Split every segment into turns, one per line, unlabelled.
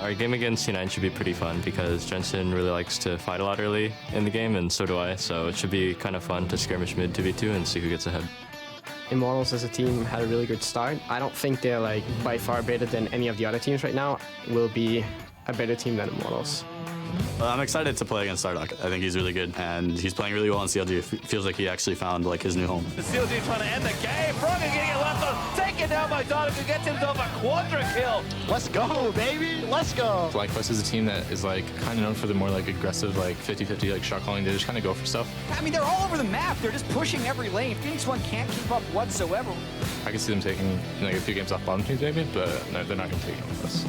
Our game against C9 should be pretty fun because Jensen really likes to fight a lot early in the game, and so do I, so it should be kind of fun to skirmish mid 2v2 and see who gets ahead.
Immortals as a team had a really good start. I don't think they're like by far better than any of the other teams right now. Will be a better team than Immortals.
I'm excited to play against Stardock. I think he's really good, and he's playing really well in CLG. It feels like he actually found like his new home.
The CLG trying to end the game. Frogger getting it left on. Taken down by Donovan. Gets himself a quadra kill.
Let's go, baby. Let's go.
FlyQuest is a team that is like kind of known for the more like aggressive, like 50-50 like shot calling. They just kind of go for stuff.
I mean, they're all over the map. They're just pushing every lane. Phoenix One can't keep up whatsoever.
I can see them taking like a few games off bottom teams maybe, but no, they're not going to take it with us.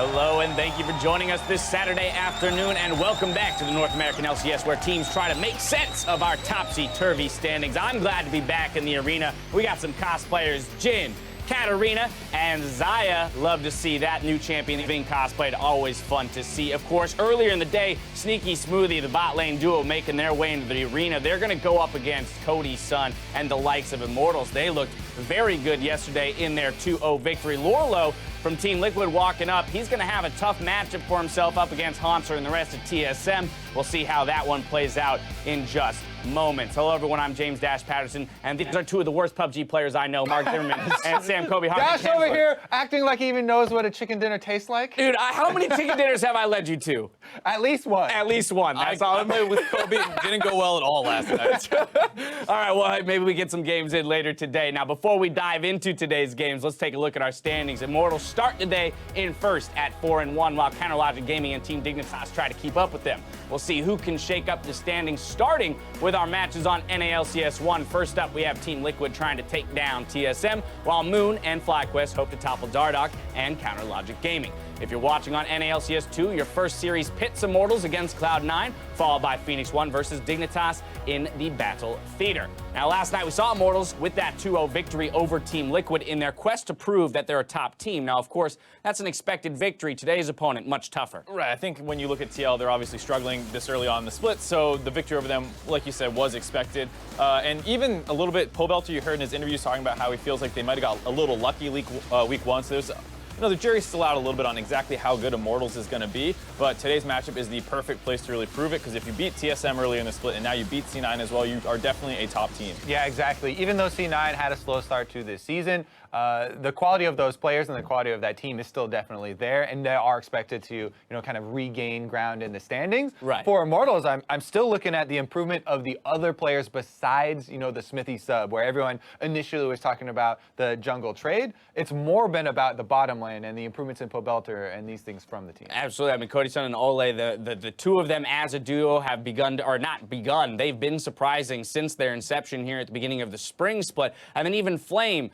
Hello and thank you for joining us this Saturday afternoon, and welcome back to the North American LCS, where teams try to make sense of our topsy-turvy standings. I'm glad to be back in the arena. We got some cosplayers, Jin, Katarina, and Zaya. Love to see that new champion being cosplayed. Always fun to see. Of course, earlier in the day, Sneaky Smoothie, the bot lane duo, making their way into the arena. They're going to go up against Cody Sun and the likes of Immortals. They looked very good yesterday in their 2-0 victory. Lorlo from Team Liquid walking up. He's going to have a tough matchup for himself up against Hamster and the rest of TSM. We'll see how that one plays out in just moments. Hello, everyone. I'm James Dash Patterson, and these are two of the worst PUBG players I know, Mark Zimmerman and Sam Kobe.
Dash over here acting like he even knows what a chicken dinner tastes like.
Dude, how many chicken dinners have I led you to?
At least one.
At least one. That's all.
I played with Kobe. Didn't go well at all last night.
All right, well, maybe we get some games in later today. Now, before we dive into today's games, let's take a look at our standings. Immortals start today in first at 4-1, while Counterlogic Gaming and Team Dignitas try to keep up with them. We'll see who can shake up the standings, starting with our matches on NALCS 1. First up, we have Team Liquid trying to take down TSM, while Moon and FlyQuest hope to topple Dardoch and Counterlogic Gaming. If you're watching on NALCS 2, your first series pits Immortals against Cloud9, followed by Phoenix One versus Dignitas in the Battle Theater. Now, last night we saw Immortals with that 2-0 victory over Team Liquid in their quest to prove that they're a top team. Now, of course, that's an expected victory. Today's opponent, much tougher.
Right, I think when you look at TL, they're obviously struggling this early on in the split, so the victory over them, like you said, was expected. And even a little bit, Pobelter, you heard in his interviews talking about how he feels like they might have got a little lucky week one, so there's the jury's still out a little bit on exactly how good Immortals is going to be, but today's matchup is the perfect place to really prove it, because if you beat TSM earlier in the split and now you beat C9 as well, you are definitely a top team.
Yeah, exactly. Even though C9 had a slow start to this season, the quality of those players and the quality of that team is still definitely there, and they are expected to, kind of regain ground in the standings.
Right.
For Immortals, I'm still looking at the improvement of the other players besides, the Smithy sub, where everyone initially was talking about the jungle trade. It's more been about the bottom lane and the improvements in Pobelter and these things from the team.
Absolutely. I mean, Cody Sun and Ole, the two of them as a duo have begun to, or not begun, they've been surprising since their inception here at the beginning of the spring split. And then even Flame,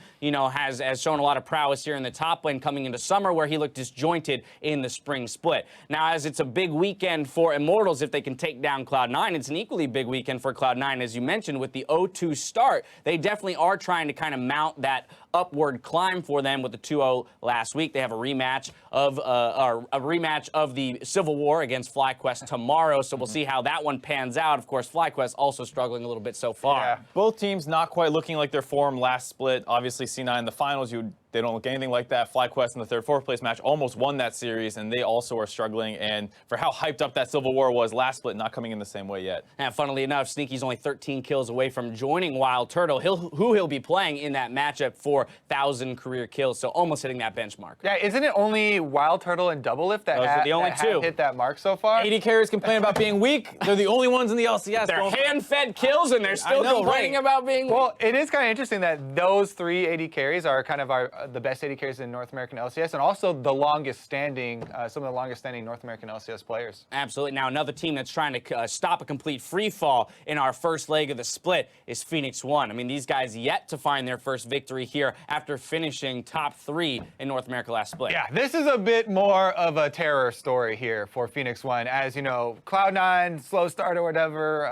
has shown a lot of prowess here in the top lane coming into summer, where he looked disjointed in the spring split. Now, as it's a big weekend for Immortals, if they can take down Cloud9, it's an equally big weekend for Cloud9, as you mentioned, with the 0-2 start. They definitely are trying to kind of mount that upward climb for them with the 2-0 last week. They have a rematch of the Civil War against FlyQuest tomorrow, so we'll see how that one pans out. Of course, FlyQuest also struggling a little bit so far.
Yeah. Both teams not quite looking like their form last split. Obviously, C9 in the finals, they don't look anything like that. FlyQuest in the fourth place match almost won that series, and they also are struggling. And for how hyped up that Civil War was last split, not coming in the same way yet.
And funnily enough, Sneaky's only 13 kills away from joining Wild Turtle, who he'll be playing in that matchup for 1,000 career kills, so almost hitting that benchmark.
Yeah, isn't it only Wild Turtle and Doublelift that have hit that mark so far?
80 carriers complain about being weak. They're the only ones in the LCS.
They're hand-fed kills, and they're still complaining about being weak.
Well, it is kind of interesting that those three 80 carries are kind of the best 80 carries in North American LCS, and also the longest standing, some of the longest standing North American LCS players.
Absolutely. Now, another team that's trying to stop a complete free fall in our first leg of the split is Phoenix One. I mean, these guys yet to find their first victory here after finishing top 3 in North America last split.
Yeah, this is a bit more of a terror story here for Phoenix One. As you know, Cloud9, slow start or whatever,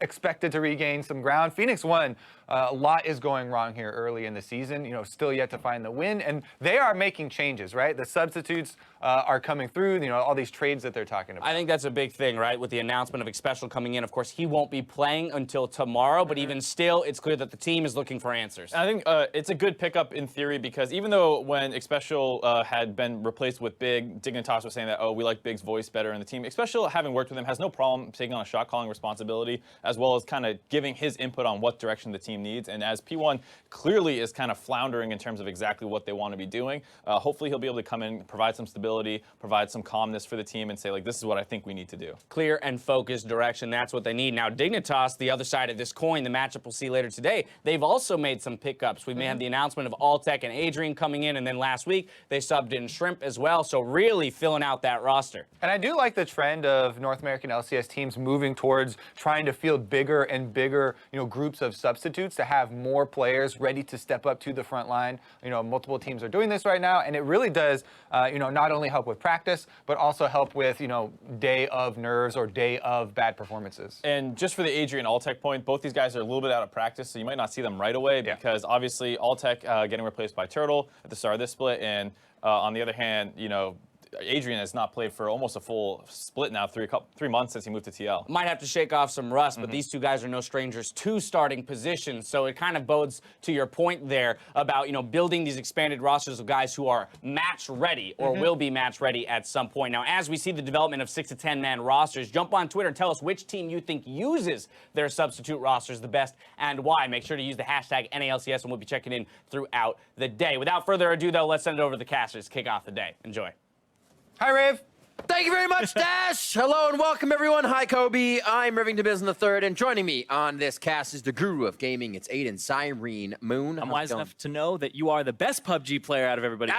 expected to regain some ground. Phoenix won. A lot is going wrong here early in the season. You know, still yet to find the win, and they are making changes, right? The substitutes are coming through. You know, all these trades that they're talking about.
I think that's a big thing, right? With the announcement of Xpecial coming in, of course, he won't be playing until tomorrow. But even still, it's clear that the team is looking for answers.
I think it's a good pickup in theory because even though when Xpecial had been replaced with Big, Dignitas was saying that, oh, we like Big's voice better in the team. Xpecial, having worked with him, has no problem taking on a shot calling responsibility as well as kind of giving his input on what direction the team needs. And as P1 clearly is kind of floundering in terms of exactly what they want to be doing, hopefully he'll be able to come in, provide some stability, provide some calmness for the team and say, like, this is what I think we need to do.
Clear and focused direction, that's what they need. Now, Dignitas, the other side of this coin, the matchup we'll see later today, they've also made some pickups. We may have the announcement of Alltech and Adrian coming in, and then last week they subbed in Shrimp as well, so really filling out that roster.
And I do like the trend of North American LCS teams moving towards trying to field bigger and bigger, you know, groups of substitutes to have more players ready to step up to the front line. You know, multiple teams are doing this right now, and it really does, you know, not only help with practice, but also help with, you know, day of nerves or day of bad performances.
And just for the Adrian Alltech point, both these guys are a little bit out of practice, so you might not see them right away because obviously Alltech getting replaced by Turtle at the start of this split, and on the other hand, you know, Adrian has not played for almost a full split now, 3 months since he moved to TL.
Might have to shake off some rust, but these two guys are no strangers to starting positions, so it kind of bodes to your point there about, you know, building these expanded rosters of guys who are match ready or will be match ready at some point. Now, as we see the development of 6 to 10 man rosters, jump on Twitter and tell us which team you think uses their substitute rosters the best and why. Make sure to use the hashtag NALCS, and we'll be checking in throughout the day. Without further ado, though, let's send it over to the casters to kick off the day. Enjoy.
Hi, Rave.
Thank you very much, Dash. Hello and welcome, everyone. Hi, Kobe. I'm Rivington Biz III, and joining me on this cast is the guru of gaming. It's Aiden Cyrene Moon.
I'm wise enough to know that you are the best PUBG player out of everybody.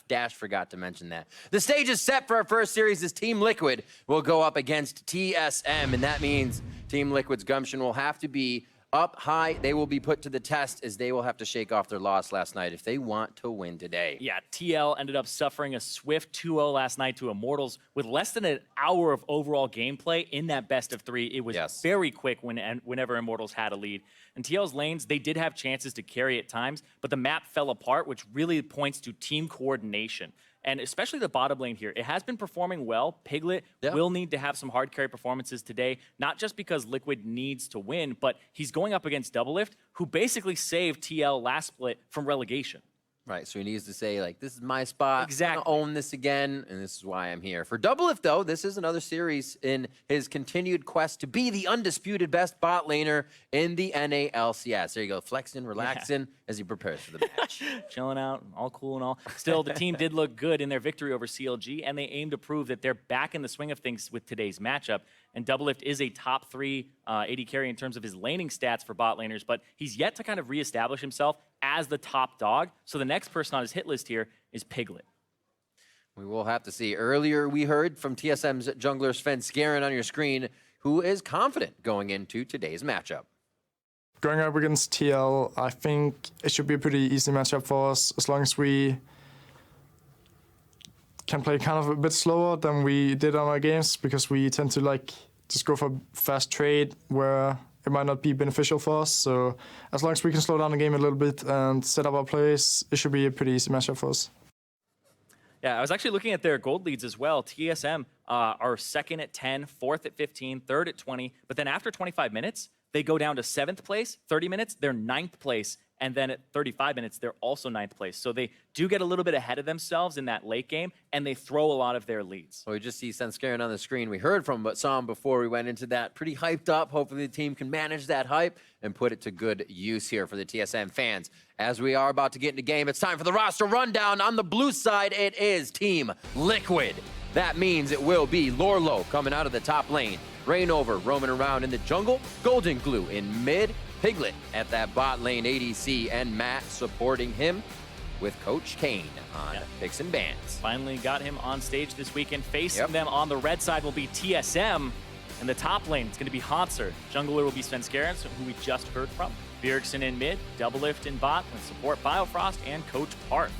Dash forgot to mention that. The stage is set for our first series as Team Liquid will go up against TSM, and that means Team Liquid's gumption will have to be up high. They will be put to the test as they will have to shake off their loss last night if they want to win today.
Yeah, TL ended up suffering a swift 2-0 last night to Immortals with less than an hour of overall gameplay in that best of 3. It was very quick whenever Immortals had a lead. And TL's lanes, they did have chances to carry at times, but the map fell apart, which really points to team coordination. And especially the bottom lane here, it has been performing well. Piglet will need to have some hard carry performances today, not just because Liquid needs to win, but he's going up against Doublelift, who basically saved TL last split from relegation.
Right, so he needs to say, like, this is my spot.
Exactly.
I'm gonna own this again, and this is why I'm here. For Doublelift, though, this is another series in his continued quest to be the undisputed best bot laner in the NALCS. There you go, flexing, relaxing as he prepares for the match.
Chilling out, all cool and all. Still, the team did look good in their victory over CLG, and they aim to prove that they're back in the swing of things with today's matchup. And Doublelift is a top 3 AD carry in terms of his laning stats for bot laners, but he's yet to kind of reestablish himself as the top dog. So the next person on his hit list here is Piglet.
We will have to see. Earlier, we heard from TSM's jungler Sven Skaren on your screen, who is confident going into today's matchup.
Going up against TL, I think it should be a pretty easy matchup for us, as long as we can play kind of a bit slower than we did on our games, because we tend to like just go for fast trade where it might not be beneficial for us. So as long as we can slow down the game a little bit and set up our plays, it should be a pretty easy matchup for us.
Yeah, I was actually looking at their gold leads as well. TSM are second at 10, fourth at 15, third at 20. But then after 25 minutes, they go down to 7th place. 30 minutes, they're 9th place. And then at 35 minutes, they're also 9th place. So they do get a little bit ahead of themselves in that late game, and they throw a lot of their leads.
So we just see Sven Skaren on the screen. We heard from but saw him before we went into that. Pretty hyped up. Hopefully the team can manage that hype and put it to good use here for the TSM fans. As we are about to get into game, it's time for the roster rundown. On the blue side, it is Team Liquid. That means it will be Lorlo coming out of the top lane. Rainover roaming around in the jungle. Golden Glue in mid. Piglet at that bot lane ADC, and Matt supporting him with Coach Kane on picks and bans.
Finally got him on stage this weekend. Facing them on the red side will be TSM. In the top lane, it's going to be Hanser. Jungler will be Sven Skaren, who we just heard from. Bjergsen in mid, Doublelift in bot with support Biofrost and Coach Parth.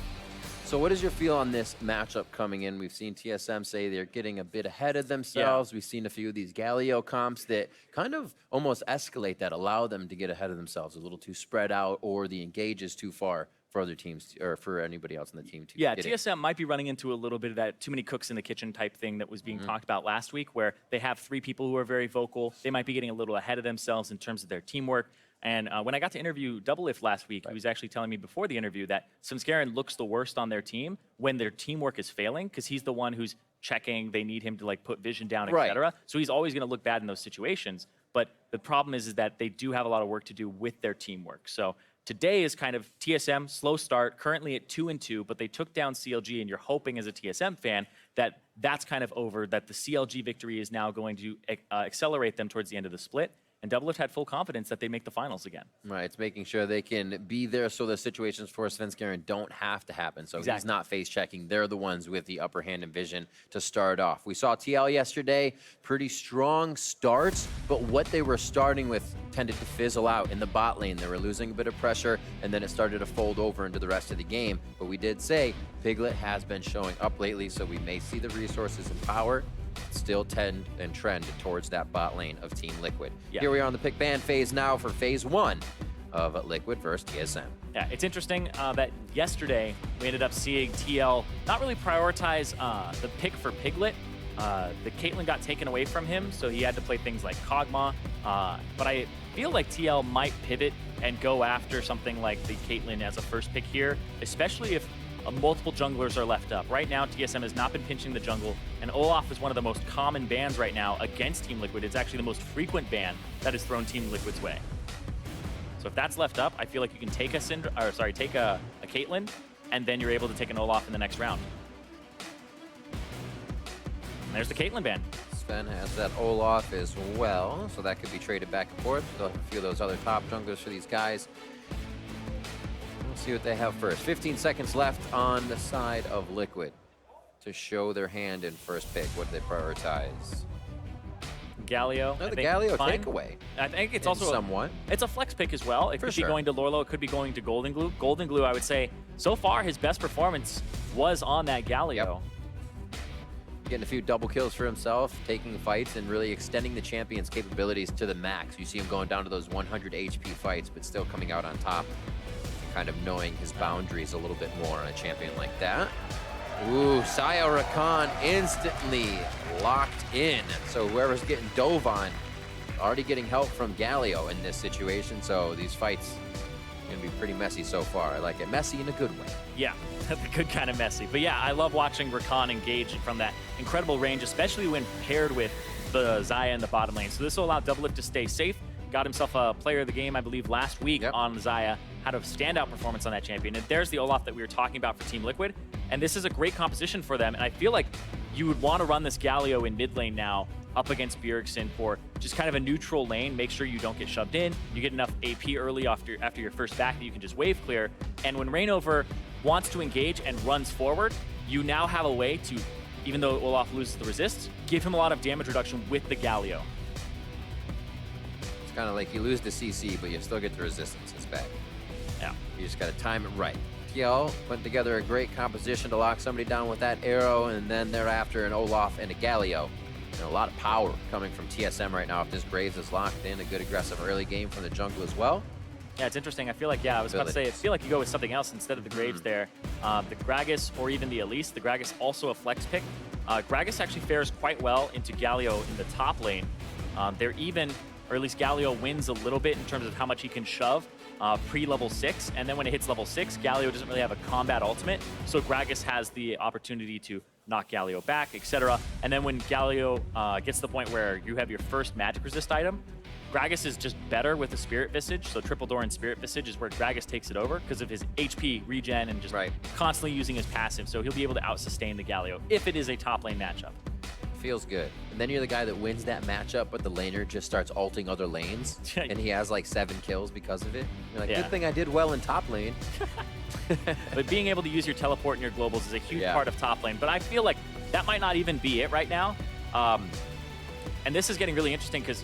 So what is your feel on this matchup coming in? We've seen TSM say they're getting a bit ahead of themselves. We've seen a few of these Galio comps that kind of almost escalate that, allow them to get ahead of themselves, a little too spread out, or the engage is too far for other teams or for anybody else in the team to get
TSM might be running into a little bit of that too many cooks in the kitchen type thing that was being talked about last week, where they have 3 people who are very vocal. They might be getting a little ahead of themselves in terms of their teamwork. And when I got to interview Doublelift last week, he was actually telling me before the interview that Svenskeren looks the worst on their team when their teamwork is failing, because he's the one who's checking. They need him to like put vision down, etc. So he's always going to look bad in those situations. But the problem is that they do have a lot of work to do with their teamwork. So today is kind of TSM, slow start, currently at 2-2, but they took down CLG, and you're hoping as a TSM fan that that's kind of over, that the CLG victory is now going to accelerate them towards the end of the split. And Doublelift had full confidence that they make the finals again.
Right, it's making sure they can be there so the situations for Svenskeren don't have to happen. So he's not face checking. They're the ones with the upper hand and vision to start off. We saw TL yesterday, pretty strong starts, but what they were starting with tended to fizzle out in the bot lane. They were losing a bit of pressure, and then it started to fold over into the rest of the game. But we did say Piglet has been showing up lately, so we may see the resources and power still tend and trend towards that bot lane of Team Liquid. Here we are on the pick ban phase now for phase 1 of Liquid versus TSM.
Yeah, it's interesting that yesterday we ended up seeing TL not really prioritize the pick for Piglet. The Caitlyn got taken away from him, so he had to play things like Kog'Maw. But I feel like TL might pivot and go after something like the Caitlyn as a first pick here, especially if multiple junglers are left up. Right now, TSM has not been pinching the jungle, and Olaf is one of the most common bans right now against Team Liquid. It's actually the most frequent ban that has thrown Team Liquid's way. So if that's left up, I feel like you can take a Caitlyn, and then you're able to take an Olaf in the next round. And there's the Caitlyn ban.
Sven has that Olaf as well, so that could be traded back and forth. They'll have a few of those other top junglers for these guys. We'll see what they have first. 15 seconds left on the side of Liquid to show their hand in first pick. What do they prioritize?
Galio.
No, the Galio takeaway.
I think it's also
somewhat.
It's a flex pick as well. It could be going to Lorlo. It could be going to Golden Glue. Golden Glue, I would say, so far his best performance was on that Galio.
Getting a few double kills for himself, taking fights, and really extending the champion's capabilities to the max. You see him going down to those 100 HP fights, but still coming out on top. Kind of knowing his boundaries a little bit more on a champion like that. Ooh, Saya Rakan instantly locked in. So whoever's getting dove on, already getting help from Galio in this situation. So these fights are gonna be pretty messy so far. I like it. Messy in a good way.
Yeah, the good kind of messy. But yeah, I love watching Rakan engage from that incredible range, especially when paired with the Xayah in the bottom lane. So this will allow Doublelift to stay safe. Got himself a player of the game, I believe, last week on Xayah. Had a standout performance on that champion. And there's the Olaf that we were talking about for Team Liquid. And this is a great composition for them. And I feel like you would want to run this Galio in mid lane now up against Bjergsen for just kind of a neutral lane. Make sure you don't get shoved in. You get enough AP early after your first back that you can just wave clear. And when Reignover wants to engage and runs forward, you now have a way to, even though Olaf loses the resist, give him a lot of damage reduction with the Galio.
It's kind of like you lose the CC, but you still get the resistance. It's back.
Yeah.
You just got to time it right. TL putting together a great composition to lock somebody down with that arrow, and then thereafter an Olaf and a Galio. And a lot of power coming from TSM right now if this Graves is locked in. A good aggressive early game from the jungle as well.
Yeah, it's interesting. I feel like, I was about to say, I feel like you go with something else instead of the Graves there. The Gragas or even the Elise. The Gragas also a flex pick. Gragas actually fares quite well into Galio in the top lane. They're even, or at least Galio wins a little bit in terms of how much he can shove pre-level 6. And then when it hits level 6, Galio doesn't really have a combat ultimate. So Gragas has the opportunity to knock Galio back, etc. And then when Galio gets to the point where you have your first magic resist item, Gragas is just better with the Spirit Visage. So Triple Door and Spirit Visage is where Gragas takes it over because of his HP regen and just constantly using his passive. So he'll be able to out-sustain the Galio if it is a top lane matchup.
Feels good. And then you're the guy that wins that matchup, but the laner just starts ulting other lanes, and he has like 7 kills because of it. You're like, good thing I did well in top lane.
But being able to use your teleport and your globals is a huge part of top lane. But I feel like that might not even be it right now. And this is getting really interesting because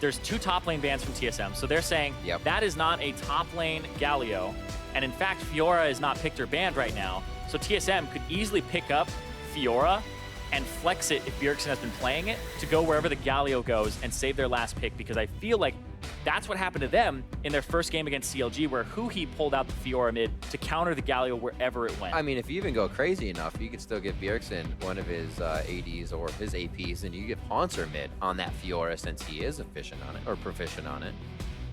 there's 2 top lane bans from TSM. So they're saying that is not a top lane Galio. And in fact, Fiora is not picked or banned right now. So TSM could easily pick up Fiora and flex it if Bjergsen has been playing it to go wherever the Galio goes and save their last pick, because I feel like that's what happened to them in their first game against CLG, where Huhi pulled out the Fiora mid to counter the Galio wherever it went.
I mean, if you even go crazy enough, you could still give Bjergsen one of his ADs or his APs, and you give Hanser mid on that Fiora since he is efficient on it, or proficient on it.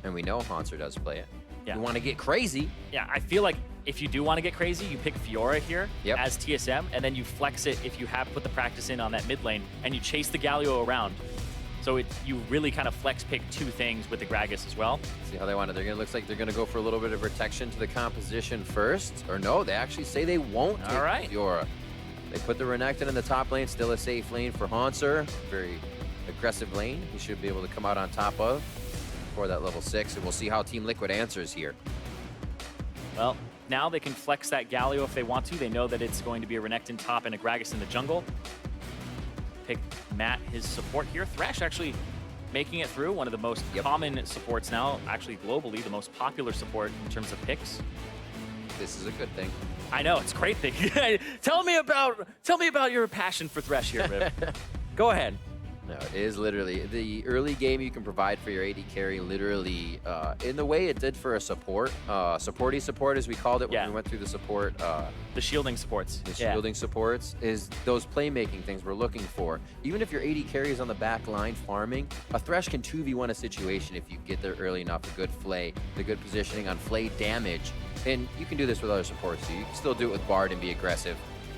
And we know Hanser does play it. You want to get crazy.
Yeah, I feel like if you do want to get crazy, you pick Fiora here as TSM, and then you flex it if you have put the practice in on that mid lane, and you chase the Galio around. So you really kind of flex pick 2 things with the Gragas as well.
See how they want it. Looks like they're going to go for a little bit of protection to the composition first. Or no, they actually say they won't take Fiora. They put the Renekton in the top lane, still a safe lane for Hanser. Very aggressive lane he should be able to come out on top of for that level 6, and we'll see how Team Liquid answers here.
Well, now they can flex that Galio if they want to. They know that it's going to be a Renekton top and a Gragas in the jungle. Pick Matt his support here. Thresh actually making it through, one of the most common supports now, actually globally, the most popular support in terms of picks.
This is a good thing.
I know, it's a great thing. Tell me about your passion for Thresh here, Rip. Go ahead.
No, it is literally the early game you can provide for your AD carry, literally in the way it did for a support. Supporty support, as we called it when we went through the support.
The shielding supports.
The shielding supports is those playmaking things we're looking for. Even if your AD carry is on the back line farming, a Thresh can 2v1 a situation if you get there early enough, the good flay, the good positioning on flay damage. And you can do this with other supports, so you can still do it with Bard and be aggressive.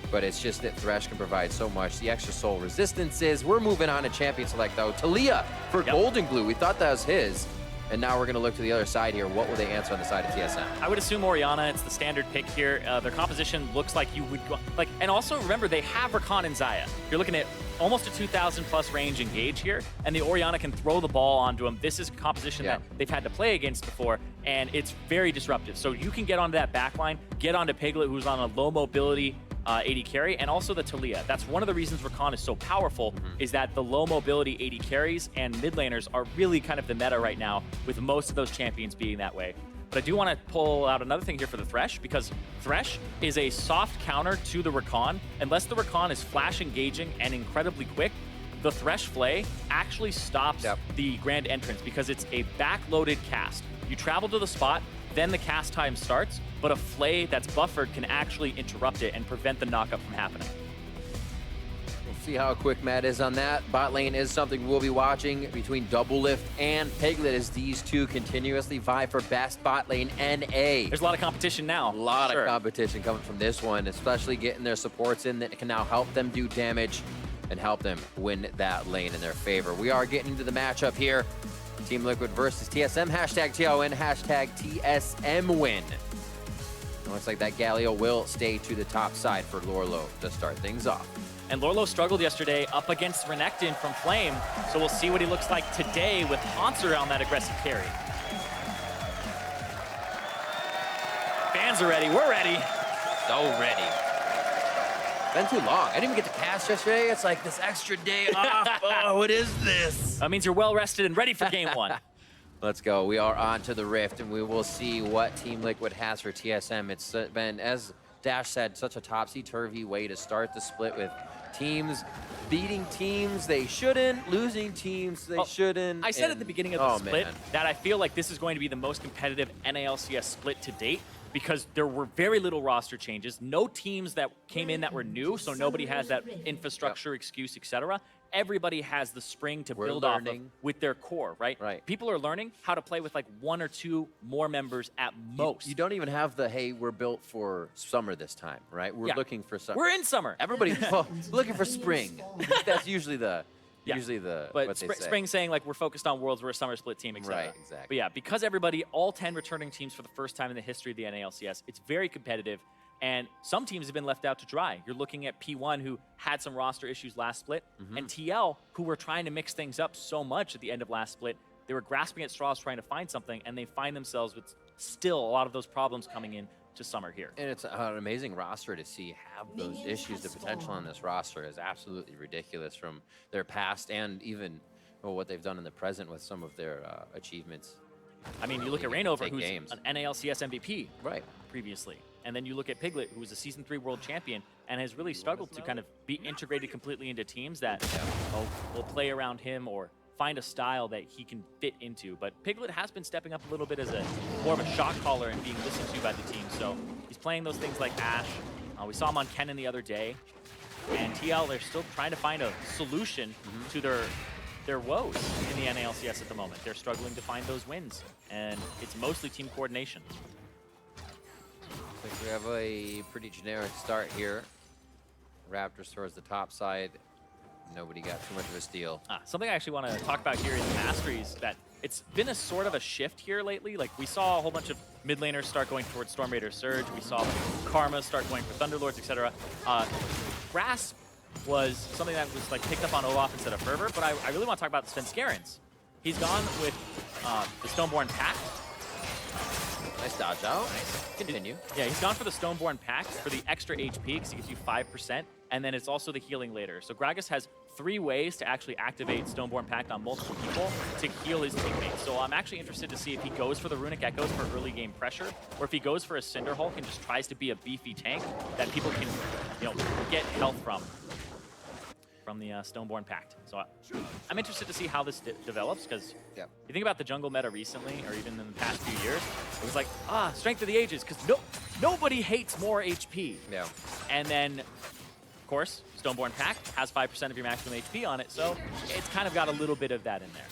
But it's just that Thresh can provide so much. The extra soul resistances. We're moving on to champion select though. Talia for Golden Glue. We thought that was his. And now we're going to look to the other side here. What will they answer on the side of TSM?
I would assume Orianna. It's the standard pick here. Their composition looks like you would go, like, and also remember they have Rakan and Xayah. You're looking at almost a 2,000 plus range engage here, and the Orianna can throw the ball onto him. This is a composition that they've had to play against before, and it's very disruptive. So you can get onto that backline, get onto Piglet, who's on a low mobility AD carry, and also the Talia. That's one of the reasons Rakan is so powerful, is that the low mobility AD carries and mid laners are really kind of the meta right now, with most of those champions being that way. But I do want to pull out another thing here for the Thresh, because Thresh is a soft counter to the Rakan. Unless the Rakan is flash engaging and incredibly quick, the Thresh Flay actually stops the Grand Entrance because it's a backloaded cast. You travel to the spot, then the cast time starts, but a Flay that's buffered can actually interrupt it and prevent the knockup from happening.
We'll see how quick Matt is on that. Bot lane is something we'll be watching between Double Lift and Piglet as these two continuously vie for best bot lane NA.
There's a lot of competition now.
A lot of competition coming from this one, especially getting their supports in that can now help them do damage and help them win that lane in their favor. We are getting into the matchup here. Team Liquid versus TSM, hashtag TON, hashtag TSM win. It looks like that Galio will stay to the top side for Lorlo to start things off.
And Lorlo struggled yesterday up against Renekton from Flame, so we'll see what he looks like today with Hanser on that aggressive carry. Fans are ready, we're ready.
So ready. Been too long. I didn't even get to cast yesterday. It's like this extra day off. Oh, what is this?
That means you're well rested and ready for game one.
Let's go. We are on to the Rift, and we will see what Team Liquid has for TSM. It's been, as Dash said, such a topsy-turvy way to start the split with teams beating teams they shouldn't, losing teams they shouldn't.
I said at the beginning of the split that I feel like this is going to be the most competitive NALCS split to date, because there were very little roster changes, no teams that came in that were new, so nobody has that infrastructure excuse, etc. Everybody has the spring to build off of with their core, right? People are learning how to play with like 1 or 2 more members at most.
You don't even have the, hey, we're built for summer this time, right? We're looking for summer.
We're in summer.
Everybody's looking for spring. That's usually the...
But spring saying like we're focused on Worlds, we're a summer split team, etc.
Right, exactly.
But yeah, because everybody, all 10 returning teams for the first time in the history of the NALCS, it's very competitive, and some teams have been left out to dry. You're looking at P1, who had some roster issues last split, and TL, who were trying to mix things up so much at the end of last split. They were grasping at straws trying to find something, and they find themselves with still a lot of those problems coming in to summer here.
And it's an amazing roster to see have those issues. The potential on this roster is absolutely ridiculous from their past and even well, what they've done in the present with some of their achievements.
I mean, you look at
Really
Rainover,
big
who's
games.
an NALCS MVP
Right.
previously. And then you look at Piglet, who was a Season 3 world champion and has really struggled to kind of be integrated completely into teams that will play around him or find a style that he can fit into. But Piglet has been stepping up a little bit as a more of a shot caller and being listened to by the team. So he's playing those things like Ash. We saw him on Kennen the other day. And TL, they're still trying to find a solution to their woes in the NALCS at the moment. They're struggling to find those wins, and it's mostly team coordination.
I think we have a pretty generic start here. Raptors towards the top side. Nobody got too much of a steal.
Something I actually want to talk about here in the Masteries, that it's been a sort of a shift here lately. Like, we saw a whole bunch of mid laners start going towards Storm Raider Surge. We saw Karma start going for Thunderlords, etc. Grasp was something that was like picked up on Olaf instead of Fervor, but I really want to talk about the Svenskerins. He's gone with the Stoneborn Pact.
Nice dodge out. Continue.
Yeah, he's gone for the Stoneborn Pact for the extra HP because he gives you 5%, and then it's also the healing later. So Gragas has 3 ways to actually activate Stoneborn Pact on multiple people to heal his teammates. So I'm actually interested to see if he goes for the Runic Echoes for early game pressure, or if he goes for a Cinder Hulk and just tries to be a beefy tank that people can, get health from the Stoneborn Pact. So I'm interested to see how this develops, because you think about the jungle meta recently, or even in the past few years, it was like, Strength of the Ages, because nobody hates more HP.
Yeah.
And then, of course, Stoneborn Pact has 5% of your maximum HP on it, so it's kind of got a little bit of that in there.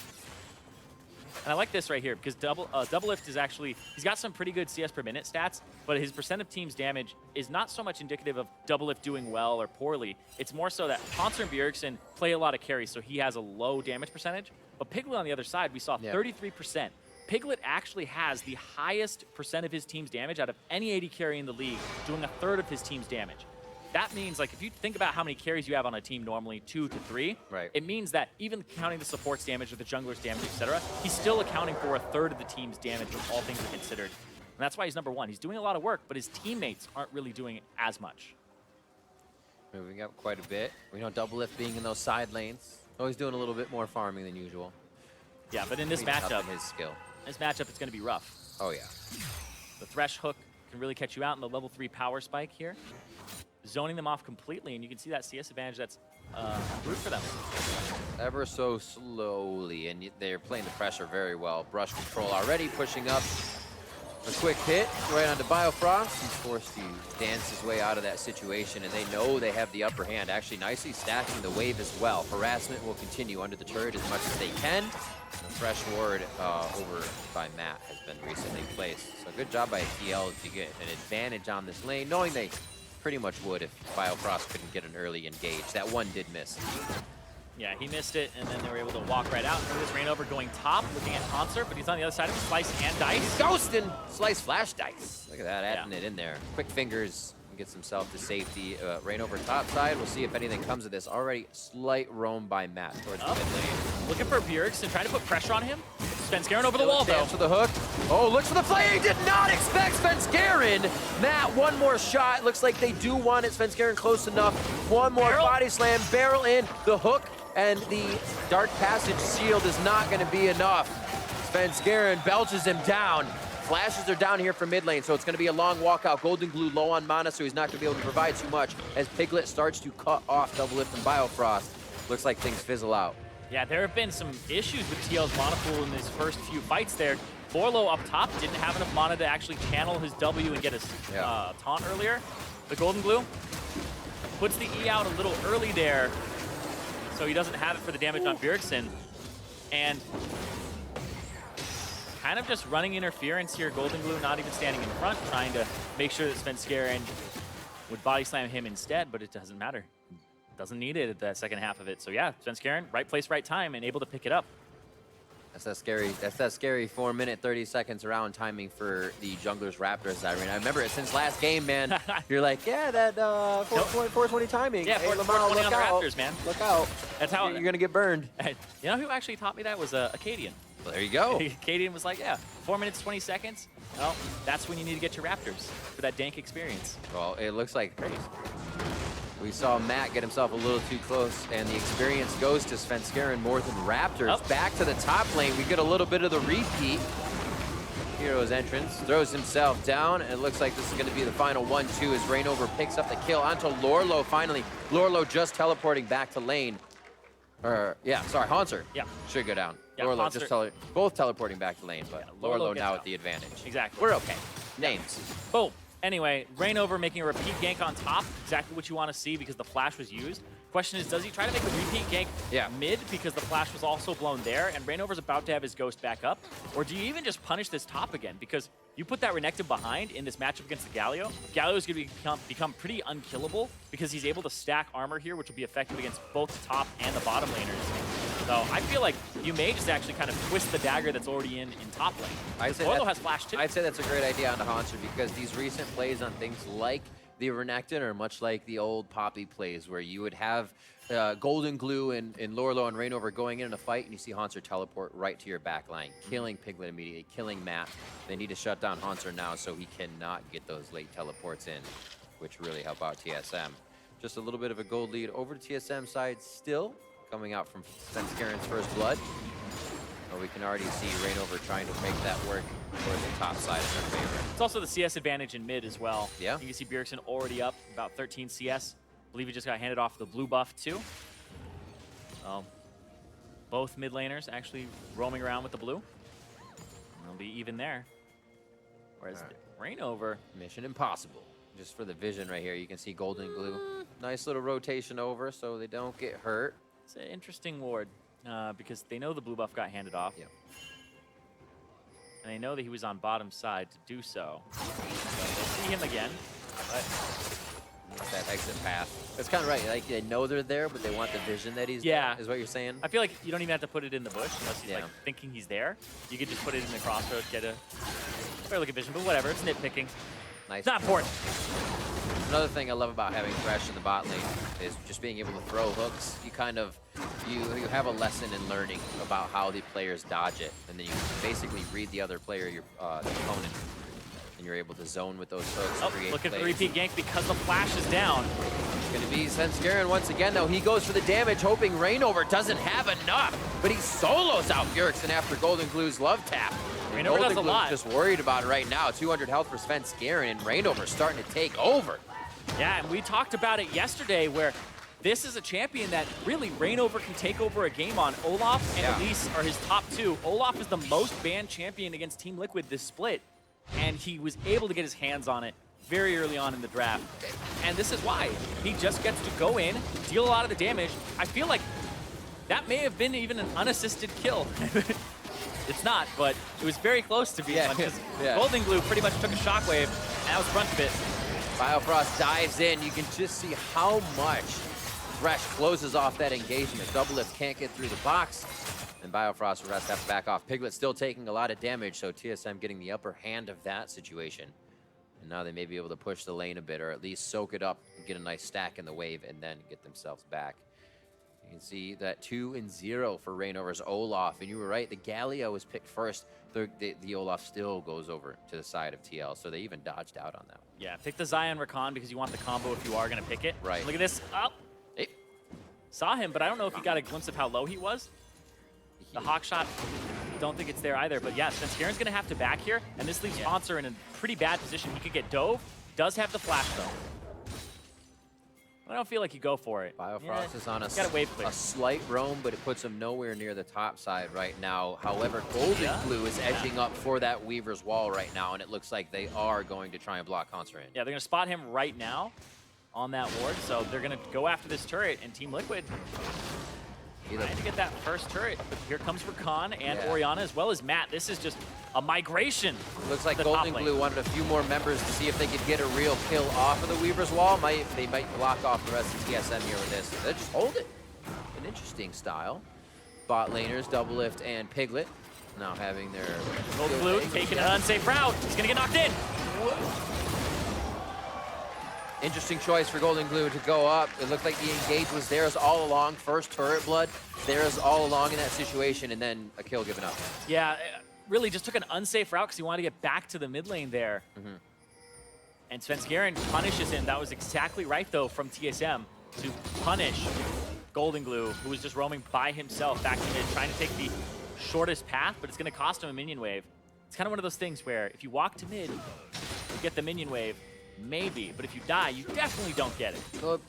And I like this right here, because Doublelift is actually, he's got some pretty good CS per minute stats, but his percent of team's damage is not so much indicative of Doublelift doing well or poorly. It's more so that Hanser and Bjergsen play a lot of carries, so he has a low damage percentage. But Piglet on the other side, we saw 33%. Piglet actually has the highest percent of his team's damage out of any AD carry in the league, doing 1/3 of his team's damage. That means, like, if you think about how many carries you have on a team normally, 2 to 3, it means that even counting the support's damage or the jungler's damage, etc., he's still accounting for 1/3 of the team's damage when all things are considered. And that's why he's number 1. He's doing a lot of work, but his teammates aren't really doing as much.
Moving up quite a bit. We know Doublelift being in those side lanes. Always doing a little bit more farming than usual.
Yeah, but in this matchup,
his skill.
This matchup, it's going to be rough.
Oh, yeah.
The Thresh Hook can really catch you out in the level 3 power spike here. Zoning them off completely, and you can see that CS advantage that's root for them.
Ever so slowly, and they're playing the pressure very well. Brush control already, pushing up. A quick hit right onto Biofrost. He's forced to dance his way out of that situation, and they know they have the upper hand. Actually, nicely stacking the wave as well. Harassment will continue under the turret as much as they can. The fresh ward over by Matt has been recently placed. So good job by TL to get an advantage on this lane, knowing they pretty much would if Biofrost couldn't get an early engage. That one did miss.
Yeah, he missed it, and then they were able to walk right out. And this Rainover going top, looking at Concert, but he's on the other side of him, Slice and Dice.
He's ghosting! Slice Flash Dice. Look at that, adding it in there. Quick fingers, gets himself to safety. Rainover top side, we'll see if anything comes of this. Already slight roam by Matt towards the mid lane.
Looking for Bjergsen, trying to put pressure on him. Svenskerin over the wall, though.
For the hook. Oh, looks for the flame. Did not expect Svenskerin. Matt, one more shot. Looks like they do want it. Svenskerin close enough. One more body slam. Barrel in. The hook and the Dark Passage shield is not going to be enough. Svenskerin belches him down. Flashes are down here for mid lane, so it's going to be a long walkout. Golden Glue low on mana, so he's not going to be able to provide too much as Piglet starts to cut off Doublelift and Biofrost. Looks like things fizzle out.
Yeah, there have been some issues with TL's mana pool in his first few fights there. Borlo up top didn't have enough mana to actually channel his W and get his taunt earlier. The Golden Glue puts the E out a little early there, so he doesn't have it for the damage on Bjergsen. And kind of just running interference here. Golden Glue not even standing in front, trying to make sure that Svenskerin would body slam him instead, but it doesn't matter. Doesn't need it at that second half of it. So yeah, Svenskerin, right place, right time, and able to pick it up.
That's that scary 4 minute, 30 seconds around timing for the Junglers Raptors. I remember it since last game, man. You're like, yeah, that 420 timing.
Yeah,
hey,
420 on the Raptors, man.
Look out.
That's how
you're gonna get burned.
You know who actually taught me that was Acadian.
Well, there you go.
Acadian was like, yeah, 4 minutes, 20 seconds. Well, that's when you need to get your Raptors for that dank experience.
Well, it looks like We saw Matt get himself a little too close, and the experience goes to Svenskeren more than Raptors. Back to the top lane. We get a little bit of the repeat. Hero's entrance, throws himself down, and it looks like this is going to be the final 1-2 as Rainover picks up the kill onto Lorlo finally. Lorlo just teleporting back to lane. Sorry, Hanser should go down.
Yeah,
Lorlo
Hanser.
just both teleporting back to lane, but
Lorlo
Lorlo
gets
now
out.
with the advantage.
Exactly.
We're okay. Names.
Boom. Anyway, Rainover making a repeat gank on top. Exactly what you want to see because the flash was used. Question is, does he try to make a repeat gank mid because the flash was also blown there and Rainover's about to have his ghost back up? Or do you even just punish this top again? Because you put that Renekton behind in this matchup against the Galio. Galio is going to become pretty unkillable because he's able to stack armor here, which will be effective against both the top and the bottom laners. So I feel like you may just actually kind of twist the dagger that's already in top lane. Lorlo has flash too.
I'd say that's a great idea on the Hanser because these recent plays on things like the Renekton are much like the old Poppy plays where you would have Golden Glue and Lorlo and Rainover going in a fight and you see Hanser teleport right to your back line, killing Piglet immediately, killing Matt. They need to shut down Hanser now so he cannot get those late teleports in, which really help out TSM. Just a little bit of a gold lead over to TSM side still, coming out from Svenskeren's first blood. But we can already see Rainover trying to make that work for the top side in their favor.
It's also the CS advantage in mid as well.
Yeah.
You can see Bjergsen already up about 13 CS. I believe he just got handed off the blue buff too. Both mid laners actually roaming around with the blue. They'll be even there. Whereas Rainover.
Mission impossible. Just for the vision right here, you can see Golden Glue. Nice little rotation over so they don't get hurt.
It's an interesting ward because they know the blue buff got handed off.
Yep.
And they know that he was on bottom side to do so. They'll see him again. But
that exit path. It's kind of right. Like they know they're there, but they want the vision that he's there, is what you're saying?
I feel like you don't even have to put it in the bush unless he's like thinking he's there. You could just put it in the crossroads, get a fair look at vision, but whatever. It's nitpicking.
Nice.
It's not important.
Another thing I love about having Thresh in the bot lane is just being able to throw hooks. You kind of, you have a lesson in learning about how the players dodge it, and then you basically read the other player, your the opponent, and you're able to zone with those hooks. Create
look at the
plays.
repeat gank because the flash is down.
It's going to be Svenskeren once again, though. He goes for the damage, hoping Rainover doesn't have enough, but he solos out Bjergsen after Golden Glue's love tap.
Rainover does a lot.
Just worried about it right now. 200 health for Svenskeren, and Rainover starting to take over.
Yeah, and we talked about it yesterday where this is a champion that really Rainover can take over a game on. Olaf and Elise are his top two. Olaf is the most banned champion against Team Liquid this split, and he was able to get his hands on it very early on in the draft. And this is why. He just gets to go in, deal a lot of the damage. I feel like that may have been even an unassisted kill. It's not, but it was very close to being one because Golden Glue pretty much took a shockwave, and that was front bit.
Biofrost dives in. You can just see how much Thresh closes off that engagement. Doublelift can't get through the box, and Biofrost and rest have to back off. Piglet still taking a lot of damage, so TSM getting the upper hand of that situation. And now they may be able to push the lane a bit, or at least soak it up and get a nice stack in the wave, and then get themselves back. You can see that 2-0 for Rainover's Olaf, and you were right, the Galio was picked first. The Olaf still goes over to the side of TL, so they even dodged out on that one.
Yeah, pick the Zion Rakan because you want the combo if you are going to pick it.
Right.
Look at this. Oh.
Hey.
Saw him, but I don't know if you got a glimpse of how low he was. The hawk shot, don't think it's there either. But yeah, Svenskeren's going to have to back here, and this leaves Sponsor in a pretty bad position. He could get dove. Does have the flash, though. I don't feel like you go for it.
Biofrost is on a slight roam, but it puts him nowhere near the top side right now. However, Golden Glue is edging up for that Weaver's wall right now, and it looks like they are going to try and block Hanser in.
Yeah, they're going to spot him right now on that ward, so they're going to go after this turret, and Team Liquid trying to get that first turret. But here comes Rakan and Orianna, as well as Matt. This is just a migration.
Looks like Golden Glue wanted a few more members to see if they could get a real kill off of the Weaver's wall. They might block off the rest of TSM here with this. They just hold it. An interesting style. Bot laners, Doublelift and Piglet now having their...
Golden Glue taking an unsafe route. He's going to get knocked in.
Interesting choice for Golden Glue to go up. It looked like the engage was theirs all along. First turret blood, theirs all along in that situation, and then a kill given up.
Yeah, really just took an unsafe route because he wanted to get back to the mid lane there. And Svenskeren punishes him. That was exactly right, though, from TSM to punish Golden Glue, who was just roaming by himself back to mid, trying to take the shortest path, but it's going to cost him a minion wave. It's kind of one of those things where if you walk to mid, you get the minion wave, maybe, but if you die, you definitely don't get it.
So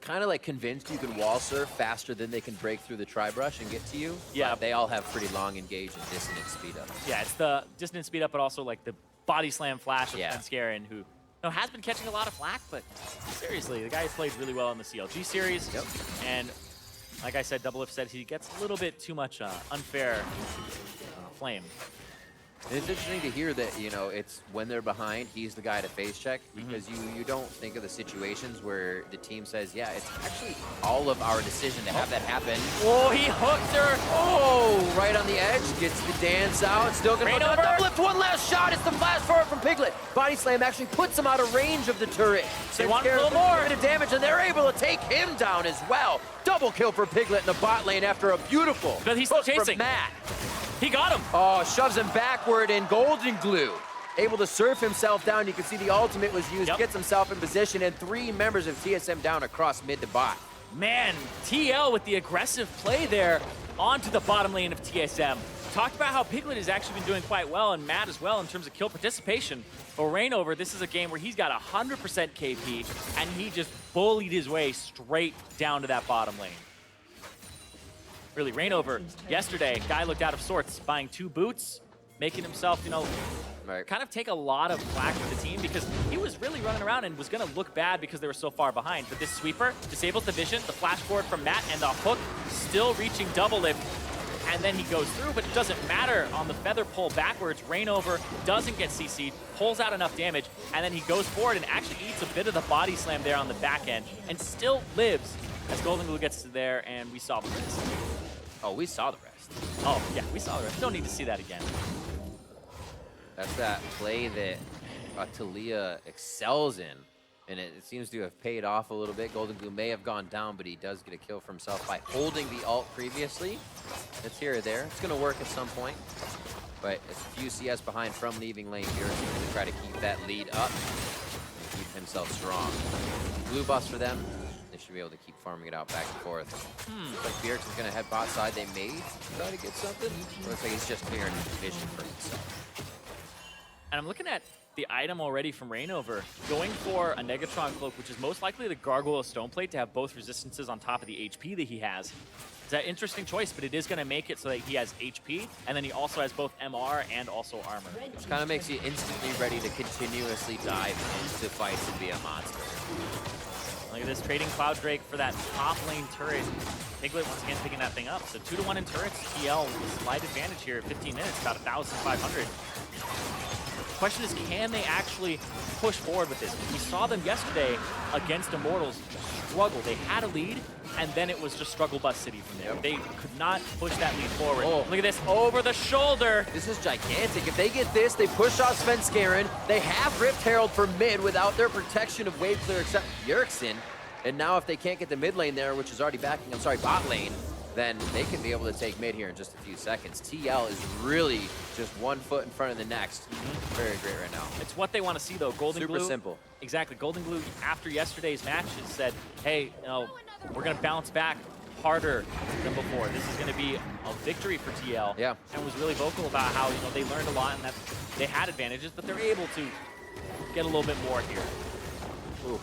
kind of like convinced you can wall surf faster than they can break through the tri-brush and get to you.
Yeah.
But they all have pretty long engage and dissonant speed up.
Yeah, it's the distance speed up, but also like the body slam flash of
Yeah.
Svenskeren, who has been catching a lot of flack, but seriously, the guy has played really well in the CLG series.
Yep.
And like I said, Double If said he gets a little bit too much unfair flame.
And it's interesting to hear that, you know, it's when they're behind, he's the guy to face check, because you don't think of the situations where the team says, yeah, it's actually all of our decision to have that happen.
Oh, he hooked her.
Oh, right on the edge, gets the dance out, still gonna go double lift, one last shot, it's the flash forward from Piglet. Body slam actually puts him out of range of the turret.
They want a little more.
A bit of damage, and they're able to take him down as well. Double kill for Piglet in the bot lane after a beautiful
But he's still
hook from
chasing.
Matt.
He got him.
Oh, shoves him backward, and Golden Glue able to surf himself down. You can see the ultimate was used, gets himself in position, and 3 members of TSM down across mid to bot.
Man, TL with the aggressive play there onto the bottom lane of TSM. Talked about how Piglet has actually been doing quite well, and Matt as well in terms of kill participation. For Rainover, this is a game where he's got 100% KP, and he just bullied his way straight down to that bottom lane. Really, Rainover, yesterday, guy looked out of sorts, buying 2 boots, making himself, you know, kind of take a lot of flack for the team because he was really running around and was going to look bad because they were so far behind. But this sweeper disables the vision, the flash forward from Matt, and the hook still reaching double lift. And then he goes through, but it doesn't matter. On the feather pull backwards, Rainover doesn't get CC'd, pulls out enough damage, and then he goes forward and actually eats a bit of the body slam there on the back end and still lives as Golden Glue gets to there, and we saw the rest.
Oh, we saw the rest.
Oh, yeah, we saw the rest. Don't need to see that again.
That's that play that Talia excels in, and it seems to have paid off a little bit. Golden Glue may have gone down, but he does get a kill for himself by holding the ult previously. That's here or there. It's going to work at some point, but it's a few CS behind from leaving lane here. He's going to try to keep that lead up and keep himself strong. Blue buffs for them. They should be able to keep farming it out back and forth. Looks like Bjergsen is going to head bot side. They may try to get something. Looks like he's just clearing vision for himself.
And I'm looking at the item already from Rainover, going for a Negatron Cloak, which is most likely the Gargoyle Stoneplate to have both resistances on top of the HP that he has. It's an interesting choice, but it is going to make it so that he has HP, and then he also has both MR and also armor.
Which kind of makes you instantly ready to continuously dive into fights and be a monster.
Look at this, trading Cloud Drake for that top lane turret. Piglet once again picking that thing up. So 2-1 in turrets. TL with slight advantage here at 15 minutes, about 1,500. The question is, can they actually push forward with this? We saw them yesterday against Immortals struggle. They had a lead, and then it was just struggle bus city from there. They could not push that lead forward.
Oh.
Look at this, over the shoulder.
This is gigantic. If they get this, they push off Svenskeren. They have Rift Herald for mid without their protection of wave clear except Bjergsen. And now if they can't get the mid lane there, which is already backing, bot lane, then they can be able to take mid here in just a few seconds. TL is really just 1 foot in front of the next. Very great right now.
It's what they want to see, though. Golden Glue.
Super simple.
Exactly. Golden Glue, after yesterday's match, has said, hey, you know, we're going to bounce back harder than before. This is going to be a victory for TL.
Yeah.
And was really vocal about how, you know, they learned a lot and that they had advantages, but they're able to get a little bit more here. Ooh.